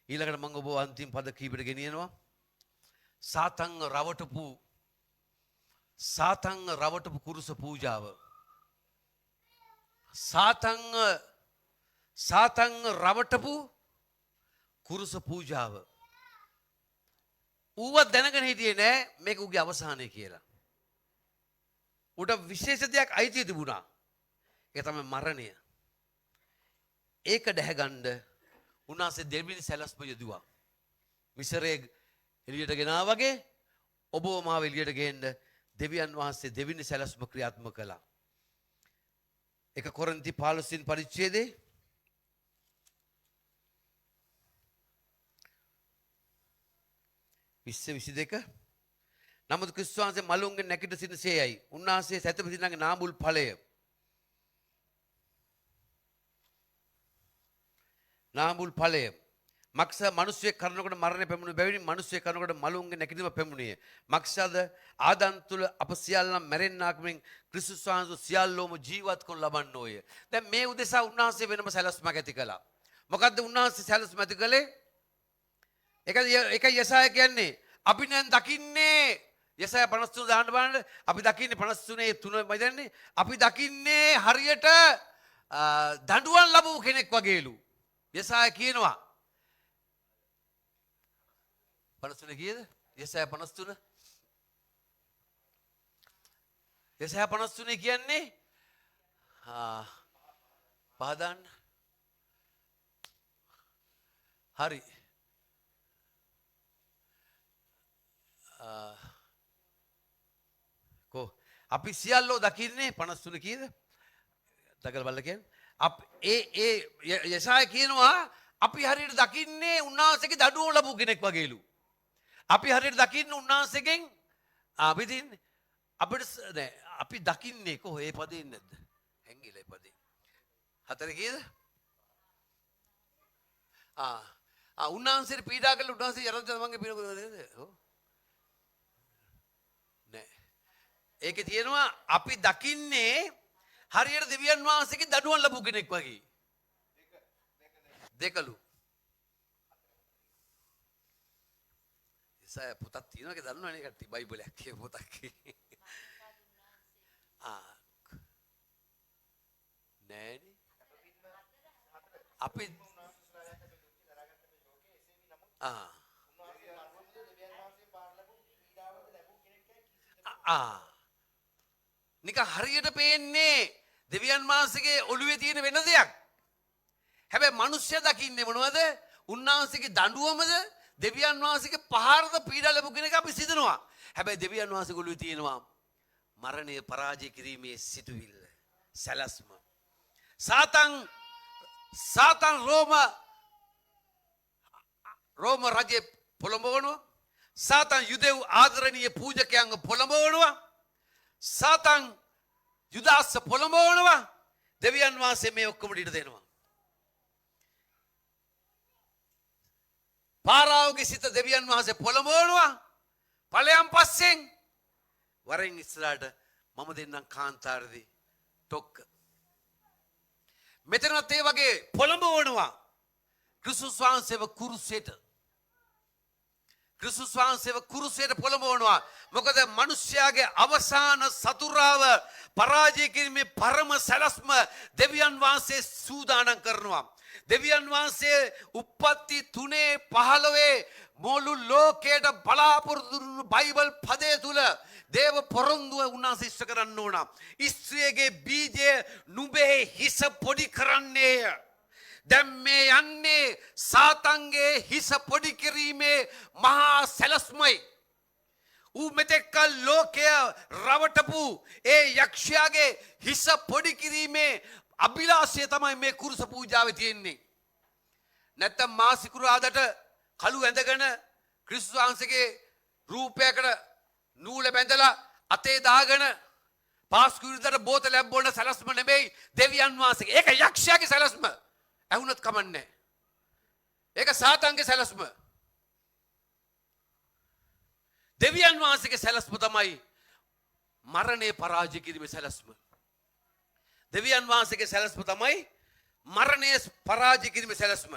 ඊළඟට මම ඔබ අන්තිම පද කීපෙට ගෙනියනවා. සාතන් රවටපු කුරුස පූජාව. සාතන් රවටපු කුරුස පූජාව. ඌව දැනගෙන හිටියේ නෑ මේක උගේ අවසානය කියලා. උට විශේෂ දෙයක් අයිතිය තිබුණා. ඒක තමයි මරණය. ඒක දැහැගන්න උන්වහන්සේ දෙවිනි සැලැස්ම යදුවා. මිසරේ එළියට ගෙනා වගේ ඔබව මාව එළියට ගේන්න දෙවියන් වහන්සේ දෙවිනි සැලැස්ම ක්‍රියාත්මක කළා. 1 කොරින්ති 15 වෙනි පරිච්ඡේදයේ 22 නමුත් ක්‍රිස්තුස් වහන්සේ මලුන්ගෙන් නැගිට සිටිනසේයයි. උන්වහන්සේ සැතපෙසිනාගේ නාඹුල් ඵලය. නාඹුල් ඵලය. මක්ෂ මිනිස්සෙක් කරනකොට මරණය පැමුණු බැවින් මිනිස්සෙක් කරනකොට මලුන්ගෙන් නැගිටීම පැමුණියේ. මක්ෂද ආදම් තුල අප සියල්ලම මැරෙන්නාක් මෙන් ක්‍රිස්තුස් වහන්සේ සියල්ලෝම ජීවත් කරනු ලබන්නෝය. දැන් මේ උදෙසා උන්වහන්සේ වෙනම සැලැස්මක් ඇති කළා. මොකද්ද උන්වහන්සේ සැලැස්ම ඇති කළේ? ඒකයි යසාය කියන්නේ අපි දැන් දකින්නේ යසාය 53 දාන්න බලන්න අපි දකින්නේ 53 මයිදන්නේ අපි දකින්නේ හරියට දඬුවම් ලැබුව කෙනෙක් වගේලු. යසාය කියනවා 53 කීයද? යසාය 53 යසාය 53 කියන්නේ පහදන්න හරි අපි සියල්ලෝ දකින්නේ 53 කීයද? දකලා බලලා කියන්නේ යසාය කියනවා අපි හරියට දකින්නේ උන්වහන්සේගේ දඩුවම ලැබු කෙනෙක් වගේලු. අපි හරියට දකින්නේ උන්වහන්සේගෙන් අපි දකින්නේ කොහේ ඒ පදේ නැද්ද? හැංගිලා ඒ පදේ. 4 කීයද? උන්වහන්සේට පීඩා කළ උන්වහන්සේ යරදමන්ගේ පීඩා කරනවද? ඔව්. නෑ. ඒකේ තියෙනවා අපි දකින්නේ හරියට දෙවියන් වහන්සේගේ දඩුවම් ලැබු කෙනෙක් වගේ. දෙකලු. ඉතින් පොතක් තියෙනවා ඒක දන්නවනේ කට්ටිය බයිබලයක් කියන පොතක්. නෑනේ. අපි නිකන් හරියට පේන්නේ දෙවියන් වහන්සේගේ ඔළුවේ තියෙන වෙන දෙයක්. හැබැයි මිනිස්සු දකින්නේ මොනවද? උන්වහන්සේගේ දඬුවමද? දෙවියන් වහන්සේගේ පහරද පීඩා ලැබු කෙනෙක් අපි සිතනවා. හැබැයි දෙවියන් වහන්සේගේ ඔළුවේ තියෙනවා මරණය පරාජය කිරීමේ සිතුවිල්ල, සැලැස්ම. සාතන් රෝම රජයේ පොළඹවනවා. සාතන් යුදෙව් ආදරණීය පූජකයන්ව පොළඹවනවා. සාතන් යුදාස පොළඹවනවා. දෙවියන් වහන්සේ මේ ඔක්කොම ඉඩ දෙනවා. පාරාවගේ සිත දෙවියන් වහන්සේ පොළඹවනවා. ඵලයන් පස්සෙන් වරෙන් ඉස්සරහට මම දෙන්නම් කාන්තාරදී ටොක්ක. මෙතනත් ඒ වගේ පොළඹවනවා ක්‍රිස්තුස් වහන්සේව කුරුසෙට. ක්‍රිස්තුස් වහන්සේව කුරුසෙට පොළඹවනවා. මොකද මිනිස්යාගේ අවසාන සතුරාව පරාජය කිරීමේ පරම සැලැස්ම දෙවියන් වහන්සේ සූදානම් කරනවා. දෙවියන් වහන්සේ උප්පත්ති 3:15 මුළු ලෝකයට බලාපොරොත්තු වුණු බයිබල් පදය තුල දේව පොරොන්දුව උන්වහන්සේ ඉෂ්ට කරන්න ඕන. ස්ත්‍රියගේ බීජය නුඹේ හිස පොඩි කරන්නේය. දැන් මේ යන්නේ සාතන්ගේ හිස පොඩි කිරීමේ මහා සැලැස්මයි. ඌ මෙතෙක්කල් ලෝකය රවටපු ඒ යක්ෂයාගේ හිස පොඩි කිරීමේ අභිලාෂය තමයි මේ කුරුස පූජාවේ තියෙන්නේ. නැත්තම් මාසිකුරාදට කළු ඇඳගෙන ක්‍රිස්තුස් වහන්සේගේ රූපයකට නූල බැඳලා අතේ දාගෙන පාස්කු විරුද්ධට බෝතලයක් බොන්න සැලැස්ම නෙමෙයි දෙවියන් වහන්සේගේ. ඒක යක්ෂයාගේ සැලැස්ම. ඇහුනත් කමන්නේ. ඒක සාතන්ගේ සැලැස්ම. දෙවියන් වහන්සේගේ සැලැස්ම තමයි මරණය පරාජය කිරීමේ සැලැස්ම. දෙවියන් වහන්සේගේ සැලැස්ම තමයි මරණය පරාජය කිරීමේ සැලැස්ම.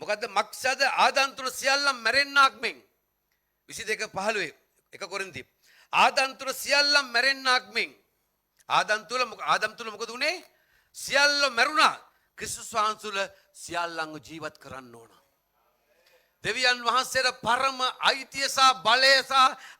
මොකද්ද මක්සද ආදම් තුල සියල්ලම මැරෙන්නාක් මෙන් 22:15 1 කොරින්ති ආදම් තුල සියල්ලම මැරෙන්නාක් මෙන් ආදම් තුල මොකද උනේ සියල්ල මැරුණා. ක්‍රිස්තුස් වහන්සේ තුල සියල්ලන්ව ජීවත් කරන්න ඕන. දෙවියන් වහන්සේට පරම අයිතිය සහ බලය සහ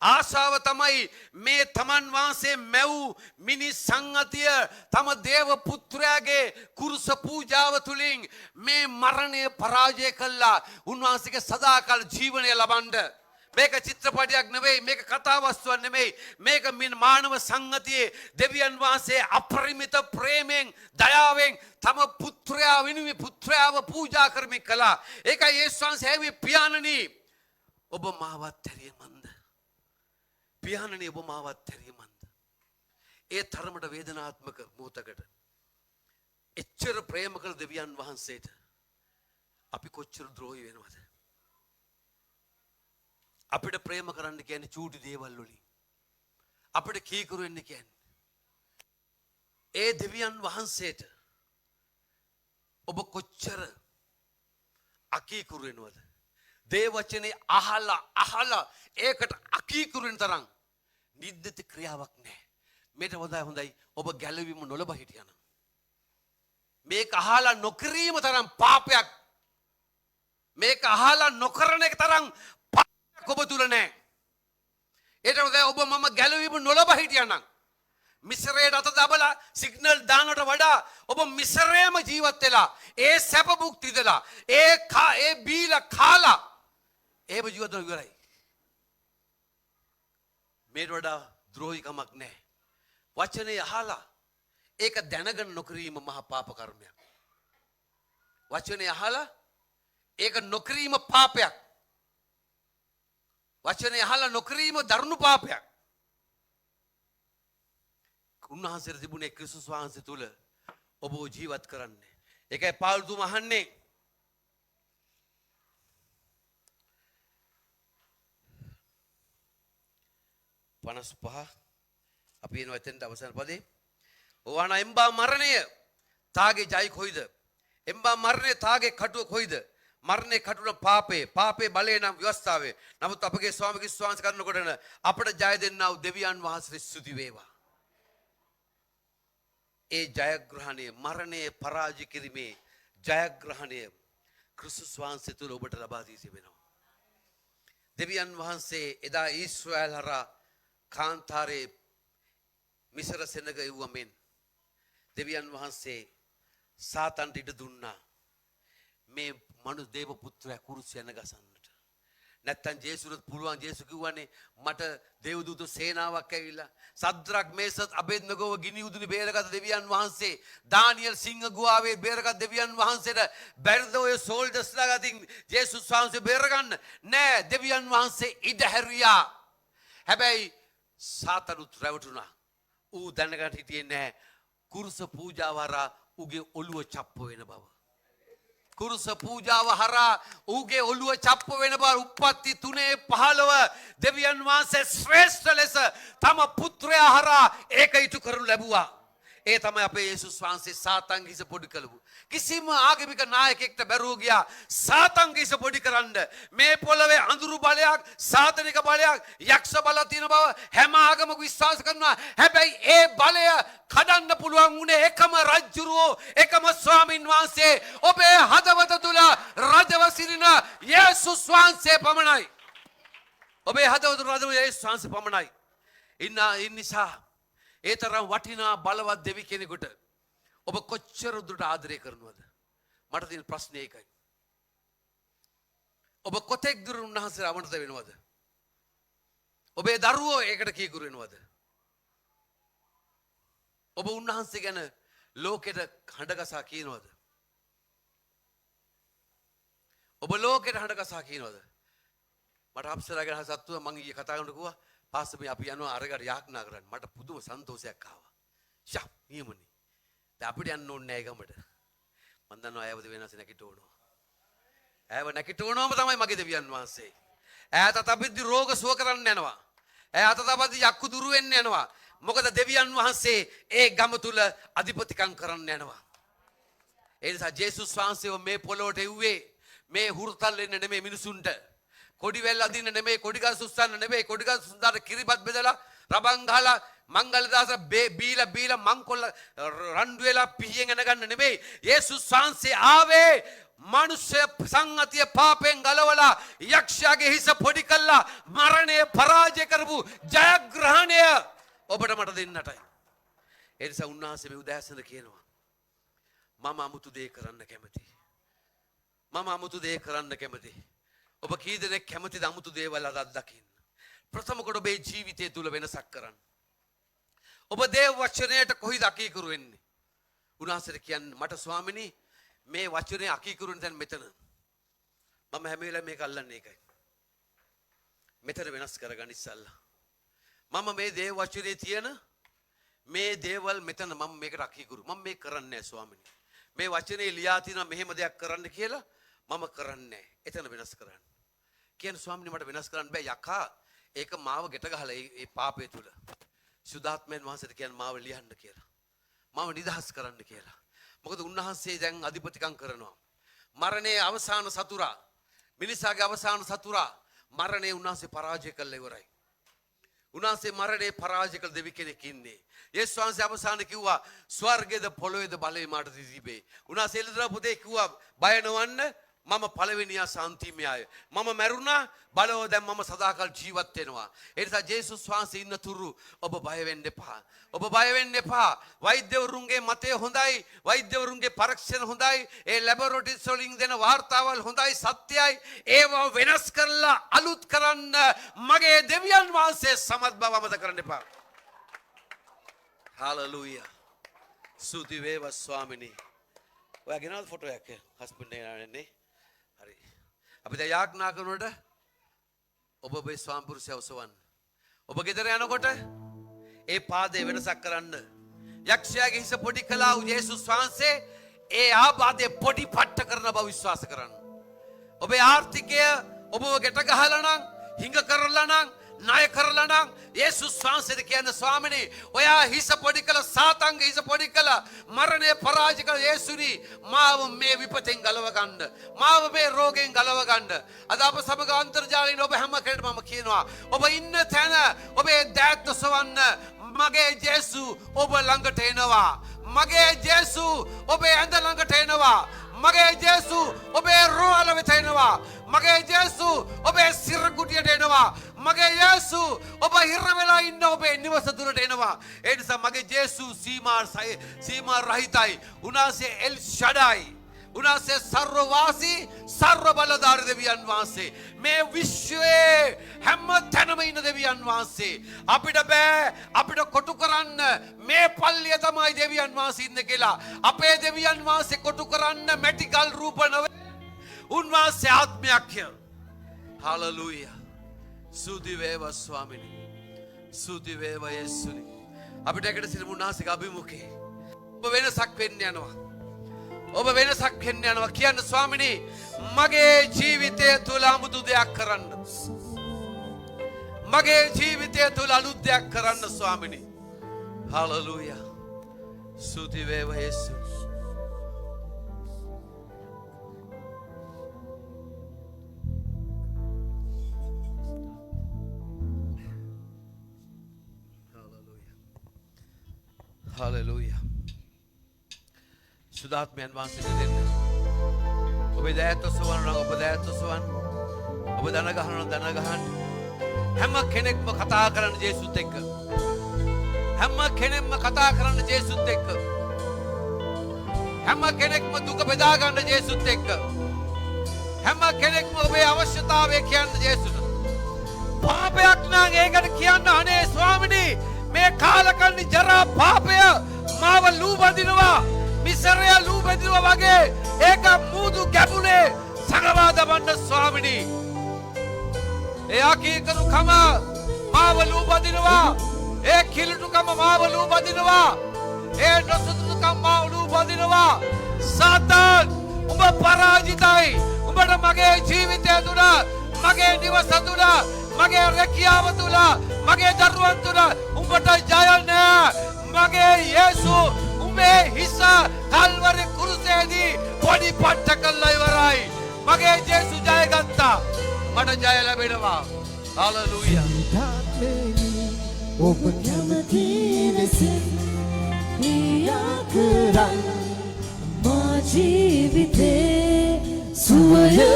ආශාව තමයි මේ තමන් වහන්සේ මැව් මිනිස් සංගතිය තම දේව පුත්‍රයාගේ කුරුස පූජාව තුලින් මේ මරණය පරාජය කළා. උන්වහන්සේගේ සදාකාල ජීවනය ලබන්න. මේක චිත්‍රපටයක් නෙවෙයි, මේක කතා වස්තුවක් නෙවෙයි. මේක මානව සංගතියේ දෙවියන් වහන්සේ අපරිමිත ප්‍රේමයෙන් දයාවෙන් තම පුත්‍රයා වෙනුවෙන් පුත්‍රයාව පූජා කරමින් කළා. ඒකයි යේසුස් වහන්සේ හැවි පියාණනි ඔබ මාවත් හැරියමන්ද? පියාණනි ඔබ මාවත් හැරියමන්ද? ඒ තරමට වේදනාත්මක මොහොතකට එච්චර ප්‍රේම කළ දෙවියන් වහන්සේට අපි කොච්චර ද්‍රෝහි වෙනවද? අපිට ප්‍රේම කරන්න කියන්නේ චූටි දේවල් වලින්. අපිට කීකරු වෙන්න කියන්නේ. ඒ දෙවියන් වහන්සේට ඔබ කොච්චර අකීකරු වෙනවද? දේව වචනේ අහලා ඒකට අකීකරු වෙන තරම් නිද්දිත ක්‍රියාවක් නැහැ. මේට හොඳයි ඔබ ගැලවීම නොලබ හිටියනම්. මේක අහලා නොකිරීම තරම් පාපයක්. මේක අහලා නොකරන එක තරම් ඔබ තුල නැහැ. ඒට හොඳයි ඔබ මම ගැලවීම නොලබ හිටියනම්. මිස්රයට අත දබලා සිග්නල් දානට වඩා ඔබ මිස්රයේම ජීවත් වෙලා ඒ සැප භුක්ති විඳලා ඒ බීලා කාලා ඒව ජීවත් වෙන ඉවරයි. මේට වඩා ද්‍රෝහිකමක් නැහැ. වචනේ අහලා ඒක දැනගෙන නොකිරීම මහා පාප කර්මයක්. වචනේ අහලා ඒක නොකිරීම පාපයක්. වචනේ අහලා නොකිරීම දරුණු පාපයක්. උන්වහන්සේට තිබුණේ ක්‍රිස්තුස් වහන්සේ තුල ඔබව ජීවත් කරන්නේ. ඒකයි පාවුල්තුමා අහන්නේ පනස් පහ අපි එනවා එතෙන්ට අවසන් පදේ. ඕවාන එම්බා මරණය තාගේ ජයි කොයිද? එම්බා මරණය තාගේ කටුව කොයිද? මරණය කටුන පාපේ බලය නම් ව්‍යවස්ථාවේ. නමුත් අපගේ ස්වාමී ක්‍රිස්තුස් වහන්සේ කරනකොටන අපට ජය දෙන්නා වූ දෙවියන් වහන්සේ ස්තුති වේවා. ඒ ජයග්‍රහණය මරණය පරාජය කිරීමේ ජයග්‍රහණය ක්‍රිස්තුස් වහන්සේ තුල ඔබට ලබා දී තිබෙනවා. දෙවියන් වහන්සේ එදා ඊශ්‍රායල් හරහා කාන්තාරේ මිසර සෙනග යුවමෙන් දෙවියන් වහන්සේ සාතන්ට ඉඩ දුන්නා. මේ මනු දේව පුත්‍රයා කුරුසියන ගසන්නට. නැත්තම් ජේසුස්ට පුළුවන්. ජේසුස් කිව්වනේ මට දේවදූත සේනාවක් ඇවිල්ලා සද්රක් මේසත් අබේද්නගෝව ගිනි උදුනි බේරගත් දෙවියන් වහන්සේ දානියල් සිංහ ගුහාවේ බේරගත් දෙවියන් වහන්සේට බැරිද ඔය සෝල්ජර්ස්ලා ගතින් ජේසුස් වහන්සේ බේරගන්න? නෑ, දෙවියන් වහන්සේ ඉඩ හැරියා. හැබැයි සාතනුත් රැවටුණා. ඌ දැනගන්න හිටියේ නෑ කුරුස පූජාව හරහා ඌගේ ඔළුව චප්ප වෙන බව. කුරුස පූජාව හරහා ඌගේ ඔළුව චප්ප වෙන බව උප්පත්ති 3:15 දෙවියන් වහන්සේ ශ්‍රේෂ්ඨ ලෙස තම පුත්‍රයා හරහා ඒක ඉටු කරනු ලැබුවා. ඒ තමයි අපේ යේසුස් වහන්සේ සාතන්ගේ හිස පොඩි කළපු. කිසිම ආගමික නායකයෙක්ට බැරුව ගියා සාතන්ගේ හිස පොඩි කරන්න. මේ පොළවේ අඳුරු බලයක්, සාතනික බලයක්, යක්ෂ බල තියෙන බව හැම ආගමක විශ්වාස කරනවා. හැබැයි ඒ බලය කඩන්න පුළුවන් උනේ එකම රජුරෝ, එකම ස්වාමින් වහන්සේ, ඔබේ හදවත තුල රජව සිටින යේසුස් වහන්සේ පමණයි. ඔබේ හදවත තුල රජව යේසුස් වහන්සේ පමණයි. ඉන්නිසා ඒ තරම් වටිනා බලවත් දෙවි කෙනෙකුට ඔබ කොච්චර දුරට ආදරය කරනවද? මට තියෙන ප්‍රශ්නේ ඒකයි. ඔබ කොතෙක් දුර උන්වහන්සේ අමතක වෙනවද? ඔබේ දරුවෝ ඒකට කීකුරු වෙනවද? ඔබ උන්වහන්සේ ගැන ලෝකෙට හඬගසා කියනවද? ඔබ ලෝකෙට හඬගසා කියනවද? මට අප්සරා ගැන සත්තුව මං ඊයේ කතා කරනකොට කිව්වා පාස්ටර් මේ අපි යනවා අරකට යාඥා කරන්න. මට පුදුම සන්තෝෂයක් ආවා. ෂා නියමනේ. දැන් අපිට යන්න ඕනේ නැහැ ගමට. මම දන්නවා අයවද වෙනස නැකිටවනවා. ඇයව නැකිටවනවම තමයි මගේ දෙවියන් වහන්සේ. ඈත තපිද්දි රෝග සුව කරන්න යනවා. ඈත තපද්දි යක්කු දුරු වෙන්න යනවා. මොකද දෙවියන් වහන්සේ ඒ ගම තුල අධිපතිකම් කරන්න යනවා. ඒ නිසා ජේසුස් වහන්සේව මේ පොළොවට එව්වේ මේ හුරුතල් වෙන්න නෙමෙයි මිනිසුන්ට. කොඩි වැල් අදින්න නෙමෙයි, කොඩි ගස් උස්සන්න නෙමෙයි, කොඩි ගස් උස්සන්න කිරිබත් බෙදලා රබන් ගහලා මංගල දාස බීලා මංකොල්ල රණ්ඩු වෙලා පිහියෙන් එන ගන්න නෙමෙයි. යේසුස් වහන්සේ ආවේ මනුෂ්‍ය සංගතිය පාපෙන් ගලවලා යක්ෂයාගේ හිස පොඩි කළා මරණය පරාජය කරපු ජයග්‍රහණය ඔබට මට දෙන්නටයි. ඒ නිසා උන්වහන්සේ මේ උදෑසන කියනවා මම අමුතු දේ කරන්න කැමතියි. මම අමුතු දේ කරන්න කැමතියි. ඔබ කී දෙනෙක් කැමතිද අමුතු දේවල් අත්දකින්න? ප්‍රථම කොට ඔබේ ජීවිතය තුල වෙනසක් කරන්න. ඔබ දේව වචනයට කොහොමද අකීකරු වෙන්නේ? උන්වහන්සේට කියන්නේ මට ස්වාමිනී මේ වචනේ අකීකරු වෙන තැන මෙතන. මම හැම වෙලාවෙම මේක අල්ලන්නේ ඒකයි. මෙතන වෙනස් කරගන්න ඉස්සල්ලා. මම මේ දේව වචනේ තියෙන මේ දේවල් මෙතන මම මේකට අකීකරු. මම මේක කරන්නේ නැහැ ස්වාමිනී. මේ වචනේ ලියා තියෙනවා මෙහෙම දෙයක් කරන්න කියලා මම කරන්නේ නැහැ. එතන වෙනස් කරන්න. කියන්නේ ස්වාමීනි මට වෙනස් කරන්න බෑ යකා. ඒක මාව ගෙට ගහලා ඒ පාපය තුල. සුදාත්මයන් වහන්සේට කියන්නේ මාව ලියන්න කියලා. මාව නිදහස් කරන්න කියලා. මොකද උන්වහන්සේ දැන් අධිපතිකම් කරනවා. මරණයේ අවසාන සතුරා, මිනිසාගේ අවසාන සතුරා මරණය උන්වහන්සේ පරාජය කළා ඉවරයි. උන්වහන්සේ මරණේ පරාජය කළ දෙවි කෙනෙක් ඉන්නේ. යේසුස් වහන්සේ අවසානයේ කිව්වා ස්වර්ගයේද පොළොවේද බලය මාට තිබේ. උන්වහන්සේ එළිදර පුතේ කිව්වා බය නොවන්න මම පළවෙනියා සාන්තිමයයි. මම මැරුණා බලව දැන් මම සදාකල් ජීවත් වෙනවා. ඒ නිසා ජේසුස් වහන්සේ ඉන්න තුරු ඔබ බය වෙන්න එපා. ඔබ බය වෙන්න එපා. වෛද්‍යවරුන්ගේ මතය හොඳයි. වෛද්‍යවරුන්ගේ පරීක්ෂණ හොඳයි. ඒ ලැබොරටරිස් වලින් දෙන වාර්තාවල් හොඳයි සත්‍යයි. ඒව වෙනස් කරලා අලුත් කරන්න මගේ දෙවියන් වහන්සේ සමත් බව අමතක කරන්න එපා. හාලෙලූයා. ස්තුති වේවා ස්වාමිනී. ඔයා ගෙනල්ලා ෆොටෝ එකක් හස්බන්ඩ් එකනේ. හරි. අපි දැන් යාඥා කරනකොට ඔබ ඔබේ ස්වාමි පුරුෂයව සොවන්න. ඔබ ගෙදර යනකොට ඒ පාදේ වෙනසක් කරන්න. යක්ෂයාගේ හිස පොඩි කළා වූ යේසුස් වහන්සේ ඒ ආබාධය පොඩි පට්ට කරන බව විශ්වාස කරන්න. ඔබේ ආර්ථිකය ඔබව ගෙට ගහලා නම්, හිඟ කරලා නම්, ණය කරලා නම් යේසුස් වහන්සේට කියන්නේ ස්වාමිනේ ඔයා හිස පොඩි කළ සාතන්ගේ හිස පොඩි කළ මරණය පරාජය කළ යේසුනි මාව මේ විපතෙන් ගලව ගන්න, මාව මේ රෝගයෙන් ගලව ගන්න. අද අප සමග අන්තර්ජාලයෙන් ඔබ හැම කෙනෙක්ටම මම කියනවා ඔබ ඉන්න තැන ඔබේ දෑත් සොවන්න මගේ ජේසු ඔබ ළඟට එනවා. මගේ ජේසු ඔබේ ඇඳ ළඟට එනවා. මගේ ජේසු ඔබේ රෝහල වෙත එනවා. මගේ ජේසු ඔබේ සිරකුටියට එනවා. මගේ යේසු ඔබ හිර වෙලා ඉන්න ඔබේ නිවස දුරට එනවා. ඒ නිසා මගේ ජේසු සීමා රහිතයි. උන්වහන්සේ එල් ෂඩයි. උන්වහන්සේ සර්වවාසී සර්ව බලධාරී දෙවියන් වහන්සේ. මේ විශ්වයේ හැම තැනම ඉන්න දෙවියන් වහන්සේ. අපිට බෑ අපිට කොටු කරන්න මේ පල්ලිය තමයි දෙවියන් වහන්සේ ඉන්නේ කියලා. අපේ දෙවියන් වහන්සේ කොටු කරන්න මැටිකල් රූප නෙවෙයි. උන්වහන්සේ ආත්මයක්ය. හාලෙලූයා. ස්තුති වේවා ස්වාමිනී. ස්තුති වේවා යේසුනි. අපිට එකට සිට උන්වහන්සේගේ අභිමුඛේ ඔබ වෙනසක් වෙන්න යනවා. ඔබ වෙනසක් වෙන්න යනවා කියන්න ස්වාමිනී මගේ ජීවිතය තුල අමුතු දෙයක් කරන්න. මගේ ජීවිතය තුල අලුත් දෙයක් කරන්න ස්වාමිනී. හලෙලූයා. ස්තුති වේවා යේසුස්. හලෙලූයා. සුදාත්මයන් වහන්සේට දෙන්න. ඔබේ දෑත් ඔසවන්න නම් ඔබ දෑත් ඔසවන්න. ඔබ දන ගහනවා නම් දන ගහන්න. හැම කෙනෙක්ම කතා කරන්න ජේසුත් එක්ක. හැම කෙනෙක්ම කතා කරන්න ජේසුත් එක්ක. හැම කෙනෙක්ම දුක බෙදා ගන්න ජේසුත් එක්ක. හැම කෙනෙක්ම ඔබේ අවශ්‍යතාවය කියන්න ජේසුට. පාපයක් නම් ඒකට කියන්න අනේ ස්වාමිනී මේ කාලකන්ණි ජරා පාපය මාව ලූ බඳිනවා. මිසරය ලූ බඳිනවා වගේ ඒක මූදු ගැඹුරේ සඟවා දමන්න ස්වාමිනී. ඒ අකීකරුකම මාව ලූ බඳිනවා. ඒ කිලුටුකම මාව ලූ බඳිනවා. ඒ නොසතුටුකම මාව ලූ බඳිනවා. සාතන් උඹ පරාජිතයි. උඹට මගේ ජීවිතය තුළ මගේ නිවස තුළ මගේ රැකියාව තුළ මගේ දරුවන් තුළ උඹට ජය නැහැ. මගේ යේසු උඹේ හිස කල්වරි කුරුසේදී පොඩි පට්ට කළා ඉවරයි. මගේ යේසු ජය ගත්තා. මට ජය ලැබෙනවා. හalleluya. ඔබ කැමති ලෙසින් ක්‍රියා කරන්න මා ජීවිතේ සුවය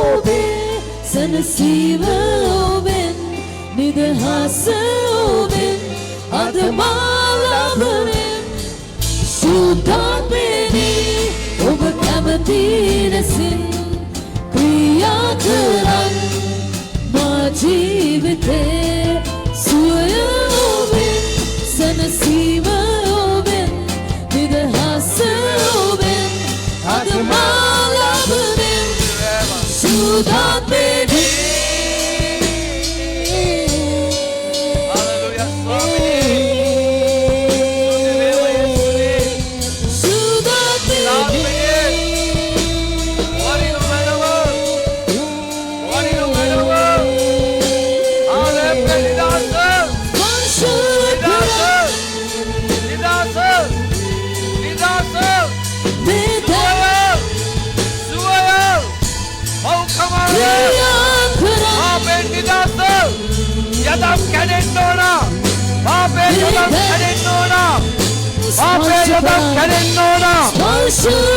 ඔබේ සැනසීම ඔබෙන් නිදහස ඔබෙන් අද මා ලබමින් සුදාත්මෙනි ඔබ කැමති ලෙසින් ක්‍රියා කරන්න මා ජීවිතේ සුවය ඔබෙන් සැනසීම ඔබෙන් නිදහස ඔබෙන් අද මා ලබමින් සුදාත්මෙනි. යදම් කැඩෙන්න ඕන. පාපේ යදම් කැඩෙන්න ඕන. පාපේ යදම් කැඩෙන්න ඕන.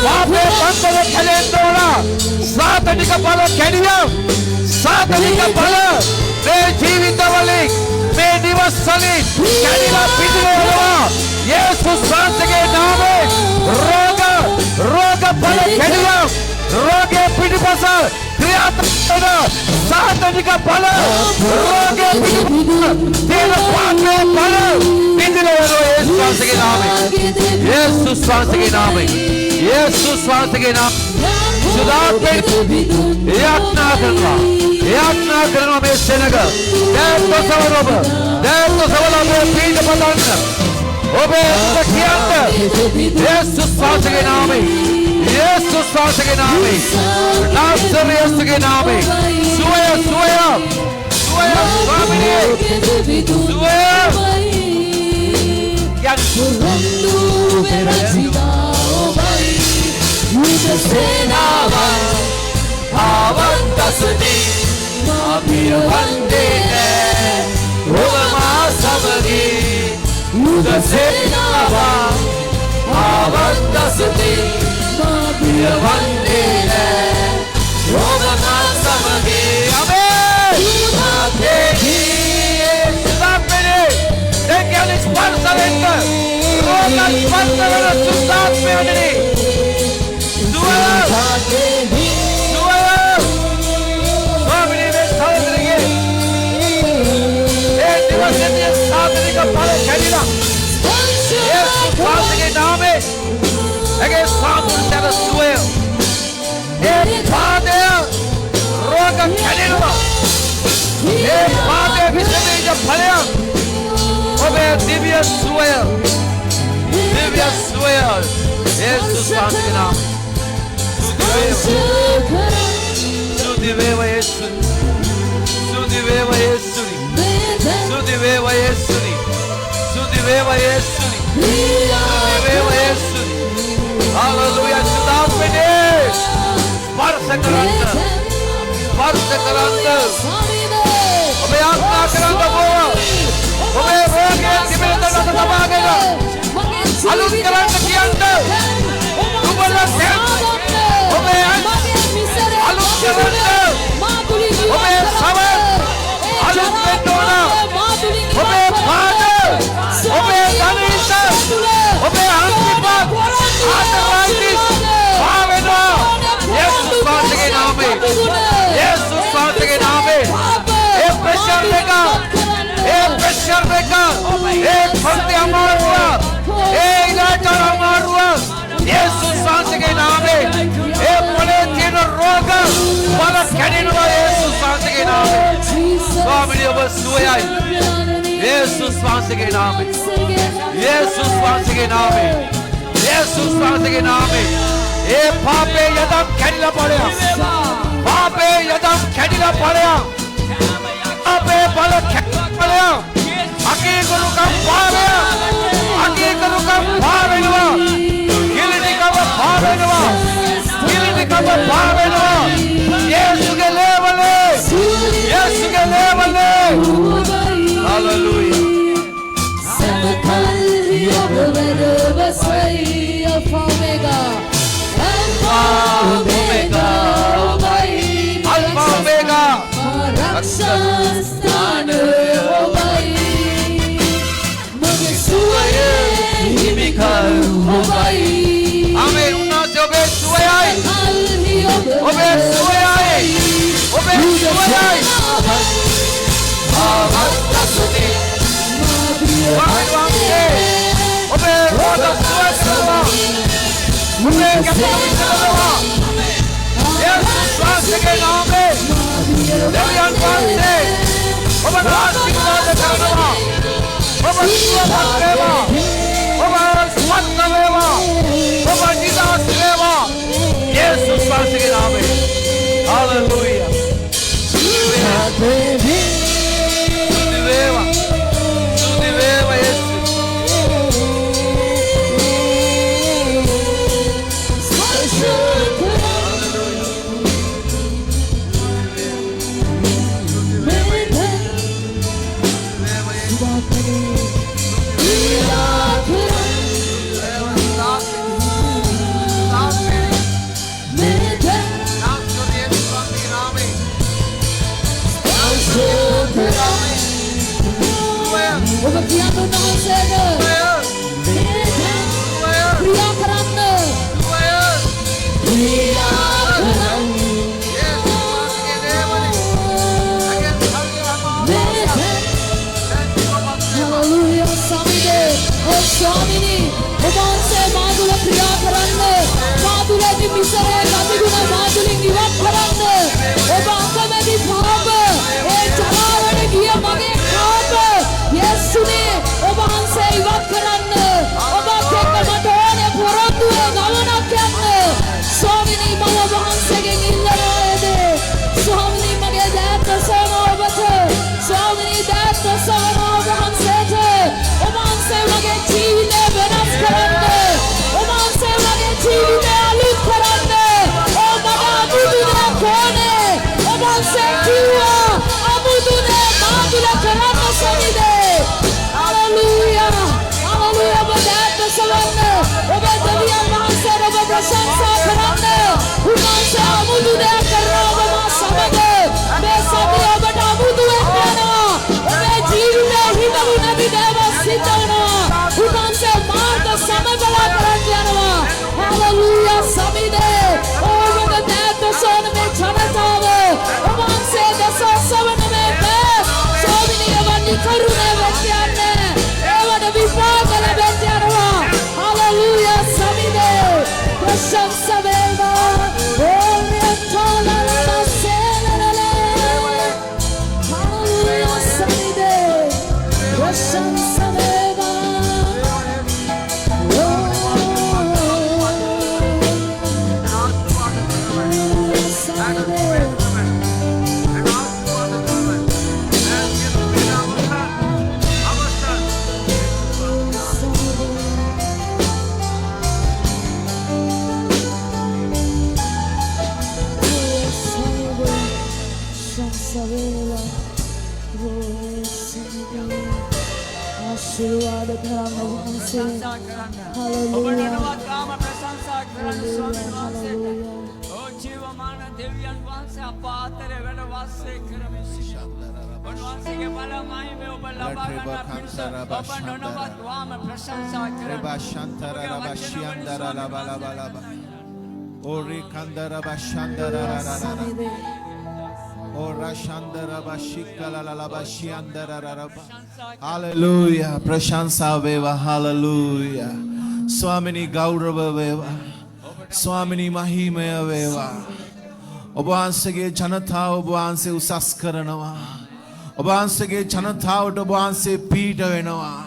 පාපේ පන්සල කැඩෙන්න ඕන. සාතනික බල කැඩියම්. සාතනික බල මේ ජීවිතවලින් මේ නිවස්වලින් කැඩිලා පිටිනවා. යේසුස් වහන්සේගේ නාමයෙන් රෝග බල කැඩියම්. රෝගේ පිටිපස ක්‍රියාත්මක සාතනික බල රෝගේ පිටිපස තේන පාපේ බල පිටිනවා. යේසුස් වහන්සේගේ නාමයෙන්. යේසුස් වහන්සේගේ නාමයෙන්. යේසුස් වහන්සේගේ නාමයෙන්. සුදාපේ යාත්නා කරනවා මේ සෙනග. දැන් ඔබේ පිට පතන්න. ඔබේ දුක කියන්න. යේසුස් වහන්සේගේ නාමයෙන්. යේසුස් වහන්සේගේ නාමයෙන්. නාසරේ යේසුගේ නාමයෙන්. සුවය ස්වාමිනේ. සුවය Correndo verazida obai Yudasenava Avantasani Mabir Vandene Roma Samagi Yudasenava Avantasani Mabir Vandene Roma Samagi Amen. Dengar sponsor Roga sponsor susah peoni. Dua. Swami ne saat lagi. દિવસ ની સાધની કા પાલે ખેડીલા. ये स्वास्थ्य के नाम है अगे स्वास्थ्य तेरा सुए ये बात है रोग खेलेगा ये बात है विषय में जब फले ओबे दिव्य सुए यीशु स्वास्थ्य के नाम Sudi veva Yesuni. Sudi veva Yesuni. Sudi veva Yesuni. Sudi veva Yesuni. Sudi veva Yesuni. Hallelujah. Sudapene. Sparsa karanta. Sparsa karanta. Obe aagna karanta boya. Obe roge kibeta tabagega. Alut karanta kiyanda. Dubala sen. Obe alut karanta. Obe sabar. Alut betona. Obe father. Obe kanisa. Obe antipat. Arthritis. Bhavena. Jesus Christ के नाम में. Jesus Christ के नाम में. एक pressure लेगा. एक pressure लेगा. एक फंदे अमार हुआ. एक इलाजा अमार हुआ. Jesus Christ के नाम में. एक बड़े तीन रोग. वाला कैनिनो Jesus Christ के नाम में. स्वामी ने बस सुया. Jesus Christ के नाम में. Jesus Christ के नाम में. Jesus Christ के नाम में. ए पापे यदम कैनिला पड़े. पापे यदम कैनिला पड़े. पापे बल कैनिला पड़े. अकी गुरु का पावे. अकी गुरु का पावे नवा. गिलनी का पावे नवा. गिलनी का पावे नवा. यीशु के लेवले. यीशु के लेवले. Hallelujah. Omega, Alpha Omega, Rakshastan Obai, Mugesuaye, Himikal Obai. Amen. Unna se obe suayai, obe suayai, obe suayai. Bhavata suni, Bhavate, obe roda suayai. Obe kapitali suayai. Jesus Christ के नाम में देवियान पासे ओबा आशीर्वाद करना ओबा सुवा देवा ओबा स्वागत देवा ओबा निदान देवा Jesus Christ के नाम में हालेलुया सुदेवा सुदेवा यीशु Oba piano naam se priya karanna priya Hallelujah samide o swamini obanse madula priya karanna madula di misare kadiguna maduli nivat karanna oba akamedi paapa e jalavane giya mage paapa Yesune obanse ivat karanna oba kekka mata one poronduwe gamanak yanna swamini mama obansegen illana ede swamini mage datta sama obata swamini datta sama obansete obanse mage jeevite venas karanna obanse mage jeevite alut karanna o maga amudune kone obanse kiwa amudune madula karanna samide Hallelujah Hallelujah oba datta savanna oba deviyan vahanse oba prasansa karanna unanse amudune karra oba samaga me sabi obata amudu wenna oba jeevite hidalu nabi deva siddana unanse marga samagala karan yanwa Hallelujah samide oba datta sona me chanatawa obanse dasa savana me sobini evani karune vetyanne evana vipagala vetyanwa Hallelujah ප්‍රශංසා කරන්න. ඔබ Hallelujah. නනවත්වාම ප්‍රශංසා කරන්න ස්වාමීන් වහන්සේට. Hallelujah. ඕ ජීවමාන දෙවියන් වහන්සේ අප අතරේ වැඩ වාසය කරමින් සිටිනවා. උන්වහන්සේගේ බල මහිමය ඔබ ලබා ගන්න පිණිස ඔබ නනවත්වාම ප්‍රශංසා කරන්න. Reba Shantara Raba Shiandara Laba Laba Laba. Ori Kandara Bashandara Rara. Ora Shandara Bashikala Laba Shiandara Raba. Hallelujah. Prashansa Veva. Hallelujah. Swamini Gaurava Veva. Swamini Mahimaya Veva. ඔබවහන්සේගේ ජනතාව ඔබවහන්සේ උසස් කරනවා. ඔබවහන්සේගේ ජනතාවට ඔබවහන්සේ පීඩ වෙනවා.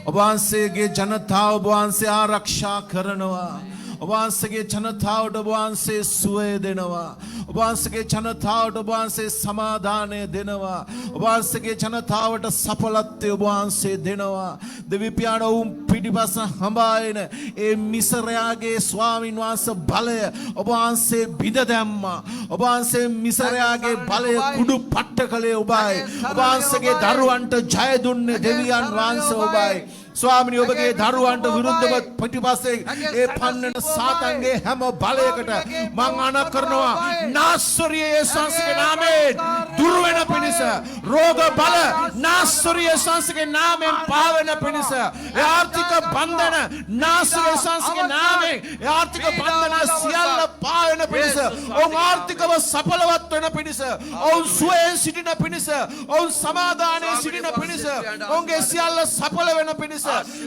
ඔබවහන්සේගේ ජනතාව ඔබවහන්සේ ආරක්ෂා කරනවා. ඔබවහන්සේගේ ජනතාවට ඔබවහන්සේ සුවය දෙනවා. ඔබවහන්සේගේ ජනතාවට ඔබවහන්සේ සමාදානය දෙනවා. ඔබවහන්සේගේ ජනතාවට සඵලත්වය ඔබවහන්සේ දෙනවා. දෙවි පියාණෝ පිටිපස්ස හඹායන ඒ මිසරයාගේ ස්වාමීන් වහන්සේ බලය ඔබවහන්සේ බිඳ දැම්මා. ඔබවහන්සේ මිසරයාගේ බලය කුඩු පට්ට කළේ ඔබයි. ඔබවහන්සේගේ දරුවන්ට ජය දුන්නේ දෙවියන් වහන්සේ ඔබයි. ස්වාමිනී ඔබගේ දරුවන්ට විරුද්ධව පිටිපස්සේ ඒ පන්නන සාතන්ගේ හැම බලයකට මං අණ කරනවා නාසරිය යේසුස්ගේ නාමයෙන් දුර වෙන පිණිස රෝග බල නාසරිය යේසුස්ගේ නාමයෙන් පාවෙන පිණිස ඒ ආර්ථික බන්ධන නාසරිය යේසුස්ගේ නාමයෙන් ඒ ආර්ථික බන්ධන සියල්ල පාවෙන පිණිස ඔවුන් ආර්ථිකව සඵලවත් වෙන පිණිස ඔවුන් සුවයෙන් සිටින පිණිස ඔවුන් සමාදානයෙන් සිටින පිණිස ඔවුන්ගේ සියල්ල සඵල වෙන පිණිස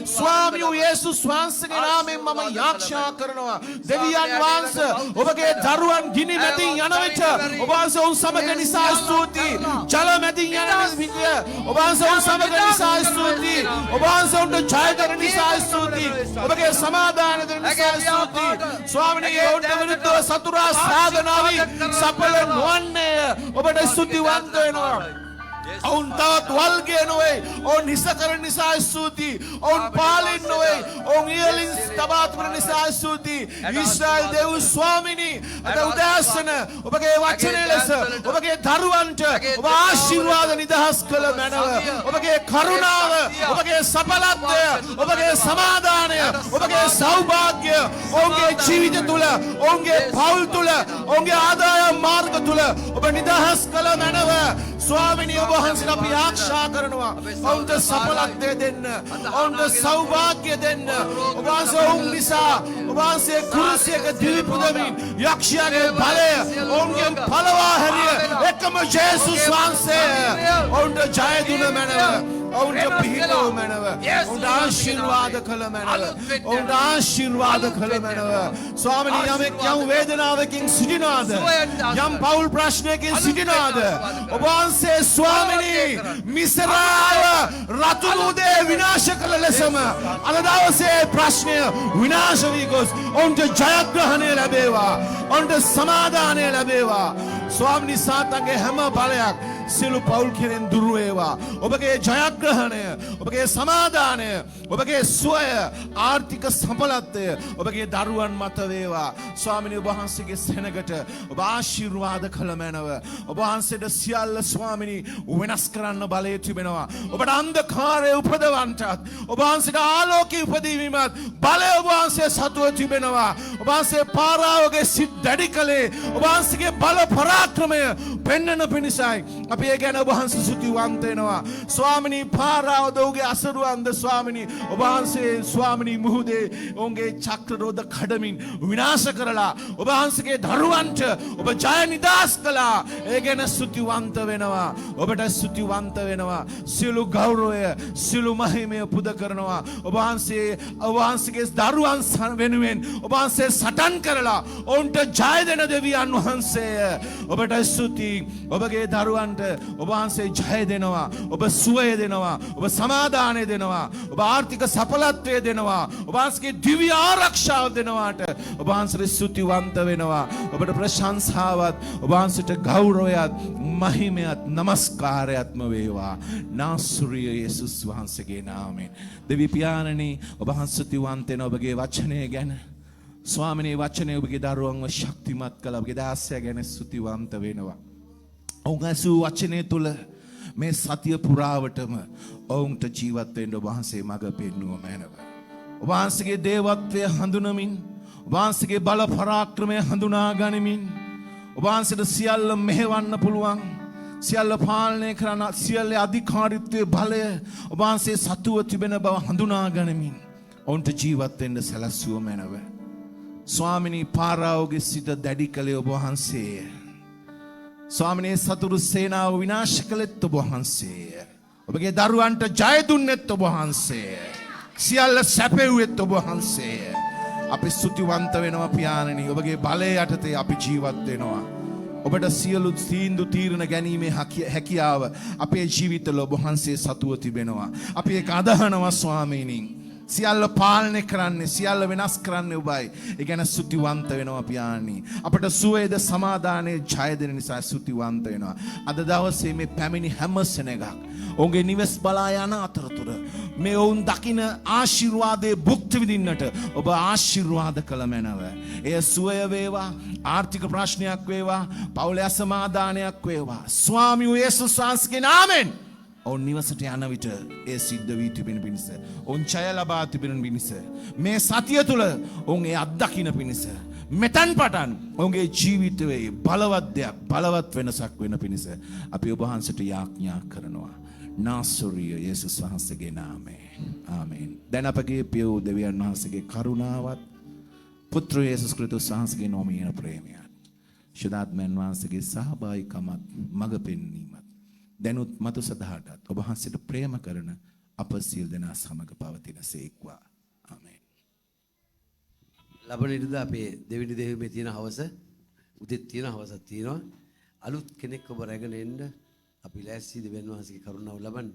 ස්වාමී යේසුස් වහන්සේගේ නාමයෙන් මම යාඥා කරනවා දෙවියන් වහන්සේ ඔබගේ දරුවන් ගිනි මැදින් යන විට ඔබ වහන්සේ උන් සමග නිසා ස්තුතියි ජල මැදින් යන විට ඔබ වහන්සේ උන් සමග නිසා ස්තුතියි ඔබ වහන්සේ උන්ට ජය දෙන නිසා ස්තුතියි ඔබගේ සමාදාන දෙන නිසා ස්තුතියි ස්වාමීනි උන්ට විරුද්ධව සතුරා සාධනාවි සඵල නොවන්නේ ඔබට ස්තුතිවන්ත වෙනවා ඔවුන් තවත් වල්ගේ නොවේ ඔවුන් හිසකරන නිසා ස්තුතියි ඔවුන් පාලින් නොවේ ඔවුන් ඉහලින් තබාතුන නිසා ස්තුතියි ඊශ්‍රායල් දෙව් ස්වාමිනී අද උදෑසන ඔබගේ වචනය ලෙස ඔබගේ දරුවන්ට ඔබ ආශිර්වාද නිදහස් කළ මැනව ඔබගේ කරුණාව ඔබගේ සඵලත්වය ඔබගේ සමාදානය ඔබගේ සෞභාග්‍ය ඔවුන්ගේ ජීවිත තුළ ඔවුන්ගේ පවුල් තුළ ඔවුන්ගේ ආදායම් මාර්ග තුළ ඔබ නිදහස් කළ මැනව ස්වාමිනී ඔබ වහන්සේ අපි ආශා කරනවා ඔවුන්ට සඵලත්වය දෙන්න ඔවුන්ට සෞභාග්‍ය දෙන්න ඔබ වහන්සේ ඔවුන් නිසා ඔබ වහන්සේ කුරුසියක දිවි පුදමින් යක්ෂයාගේ බලය ඔවුන්ගෙන් පළවා හැරිය එකම ජේසුස් වහන්සේ ඔවුන්ට ජය දුන මැනව ඔවුන්ට පිහිටව මැනව ඔවුන්ට ආශිර්වාද කළ මැනව ඔවුන්ට ආශිර්වාද කළ මැනව ස්වාමිනී යමෙක් යම් වේදනාවකින් සිටිනවාද යම් පෞල් ප්‍රශ්නයකින් සිටිනවාද ඔබ වහන්සේ ස්වාමිනී මිසරාව රතුරුදේ විනාශ කළ ලෙසම අද දවසේ ප්‍රශ්නය විනාශ වී ගොස් ඔවුන්ට ජයග්‍රහණය ලැබේවා ඔවුන්ට සමාදානය ලැබේවා ස්වාමිනී සාතන්ගේ හැම බලයක් සියලු පවුල් කෙරෙන් දුර වේවා ඔබගේ ජයග්‍රහණය ඔබගේ සමාදානය ඔබගේ සුවය ආර්ථික සඵලත්වය ඔබගේ දරුවන් මත වේවා ස්වාමිනී ඔබ වහන්සේගේ සෙනගට ඔබ ආශිර්වාද කළ මැනව ඔබ වහන්සේට සියල්ල ස්වාමිනී වෙනස් කරන්න බලය තිබෙනවා ඔබට අන්ධකාරය උපදවන්නටත් ඔබ වහන්සේට ආලෝකය උපදීවීමත් බලය ඔබ වහන්සේ සතුව තිබෙනවා ඔබ වහන්සේ පාරාවගේ සිත් දැඩි කළේ ඔබ වහන්සේගේ බල පරාක්‍රමය පෙන්වන පිණිසයි අපි ඒ ගැන ඔබ වහන්සේ ස්තුතිවන්ත වෙනවා ස්වාමිනී පාරාවද ඔහුගේ අසරුවන්ද ස්වාමිනී ඔබ වහන්සේ ස්වාමිනී මුහුදේ ඔවුන්ගේ චක්‍රරෝධ කඩමින් විනාශ කරලා ඔබ වහන්සේගේ දරුවන්ට ඔබ ජය නිදාස් කළා ඒ ගැන ස්තුතිවන්ත වෙනවා ඔබට ස්තුතිවන්ත වෙනවා සියලු ගෞරවය සියලු මහිමය පුද කරනවා ඔබ වහන්සේගේ දරුවන් වෙනුවෙන් ඔබ වහන්සේ සටන් කරලා ඔවුන්ට ජය දෙන දෙවියන් වහන්සේ ඔබට ස්තුතියි ඔබගේ දරුවන්ට ඔබ වහන්සේ ජය දෙනවා ඔබ සුවය දෙනවා ඔබ සමාදානය දෙනවා ඔබ ආර්ථික සඵලත්වය දෙනවා ඔබ වහන්සේගේ දිව්‍ය ආරක්ෂාව දෙනවාට ඔබ වහන්සේට ස්තුතිවන්ත වෙනවා ඔබට ප්‍රශංසාවත් ඔබ වහන්සේට ගෞරවයත් මහිමයත් නමස්කාරයත්ම වේවා නාසරිය යේසුස් වහන්සේගේ නාමයෙන් දෙවි පියාණනි ඔබ වහන්සේ ස්තුතිවන්ත වෙන ඔබගේ වචනය ගැන ස්වාමිනේ වචනය ඔබගේ දරුවන්ව ශක්තිමත් කළ ඔබගේ දාසයා ගැන ස්තුතිවන්ත වෙනවා ඔවුන් ඇසූ වචනය තුළ මේ සතිය පුරාවටම ඔවුන්ට ජීවත් වෙන්න ඔබ වහන්සේ මඟ පෙන්වුව මැනව ඔබ වහන්සේගේ දේවත්වය හඳුනමින් ඔබ වහන්සේගේ බල පරාක්‍රමය හඳුනා ගනිමින් ඔබ වහන්සේට සියල්ල මෙහෙවන්න පුළුවන් සියල්ල පාලනය කරන සියල්ල අධිකාරීත්වයේ බලය ඔබ වහන්සේ සතුව තිබෙන බව හඳුනා ගනිමින් ඔවුන්ට ජීවත් වෙන්න සැලැස්සුව මැනව ස්වාමිනී පාරාවෝගේ සිත දැඩි කළේ ඔබ වහන්සේය ස්වාමිනේ සතුරු සේනාව විනාශ කළෙත් ඔබ වහන්සේය ඔබගේ දරුවන්ට ජය දුන්නෙත් ඔබ වහන්සේය සියල්ල සැපෙව්වෙත් ඔබ වහන්සේය අපි ස්තුතිවන්ත වෙනවා පියාණනි ඔබගේ බලය යටතේ අපි ජීවත් වෙනවා ඔබට සියලු තීන්දුව තීරණ ගැනීමේ හැකියාව අපේ ජීවිතවල ඔබ වහන්සේ සතුව තිබෙනවා අපි ඒක අදහනවා ස්වාමීනි සියල්ල පාලනය කරන්නේ සියල්ල වෙනස් කරන්නේ ඔබයි ඒ ගැන ස්තුතිවන්ත වෙනවා පියාණනි අපට සුවේද සමාදානයේ ජය දෙන නිසා ස්තුතිවන්ත වෙනවා අද දවසේ මේ පැමිණි හැම සෙනගක් ඔවුන්ගේ නිවෙස් බලා යන අතරතුර මේ ඔවුන් දකින ආශිර්වාදයේ භුක්ති විඳින්නට ඔබ ආශිර්වාද කළ මැනව එය සුවය වේවා ආර්ථික ප්‍රශ්නයක් වේවා පවුලේ අසමාදානයක් වේවා ස්වාමී වූ යේසුස් වහන්සේගේ නාමයෙන් ඔවුන් නිවසට යන විට ඒ සිද්ධ වී තිබෙන පිණිස ඔවුන් ජය ලබා තිබෙන පිණිස මේ සතිය තුළ ඔවුන් ඒ අත්දකින්න පිණිස මෙතන් පටන් ඔවුන්ගේ ජීවිතයේ බලවත් දෙයක් බලවත් වෙනසක් වෙන පිණිස අපි ඔබ වහන්සේට යාඥා කරනවා නාසරිය යේසුස් වහන්සේගේ නාමයෙන් ආමේන් දැන් අපගේ පිය වූ දෙවියන් වහන්සේගේ කරුණාවත් පුත්‍ර යේසුස් ක්‍රිස්තුස් වහන්සේගේ නොමියන ප්‍රේමයත් ශුද්ධාත්මයන් වහන්සේගේ සහභාගීකමත් මඟ පෙන්වීමත් දැනුත් මතු සදාටත් ඔබ වහන්සේට ප්‍රේම කරන අප සියලු දෙනා සමග පවතින සේක්වා ආමේන් ලබන ඉරිදා අපේ දෙවෙනි දෙවියන්ගේ තියෙන හවස උදෙත් තියෙන හවසක් තියෙනවා අලුත් කෙනෙක් ඔබ රැගෙන එන්න අපි ලෑස්ති දෙවියන් වහන්සේගේ කරුණාව ලබන්න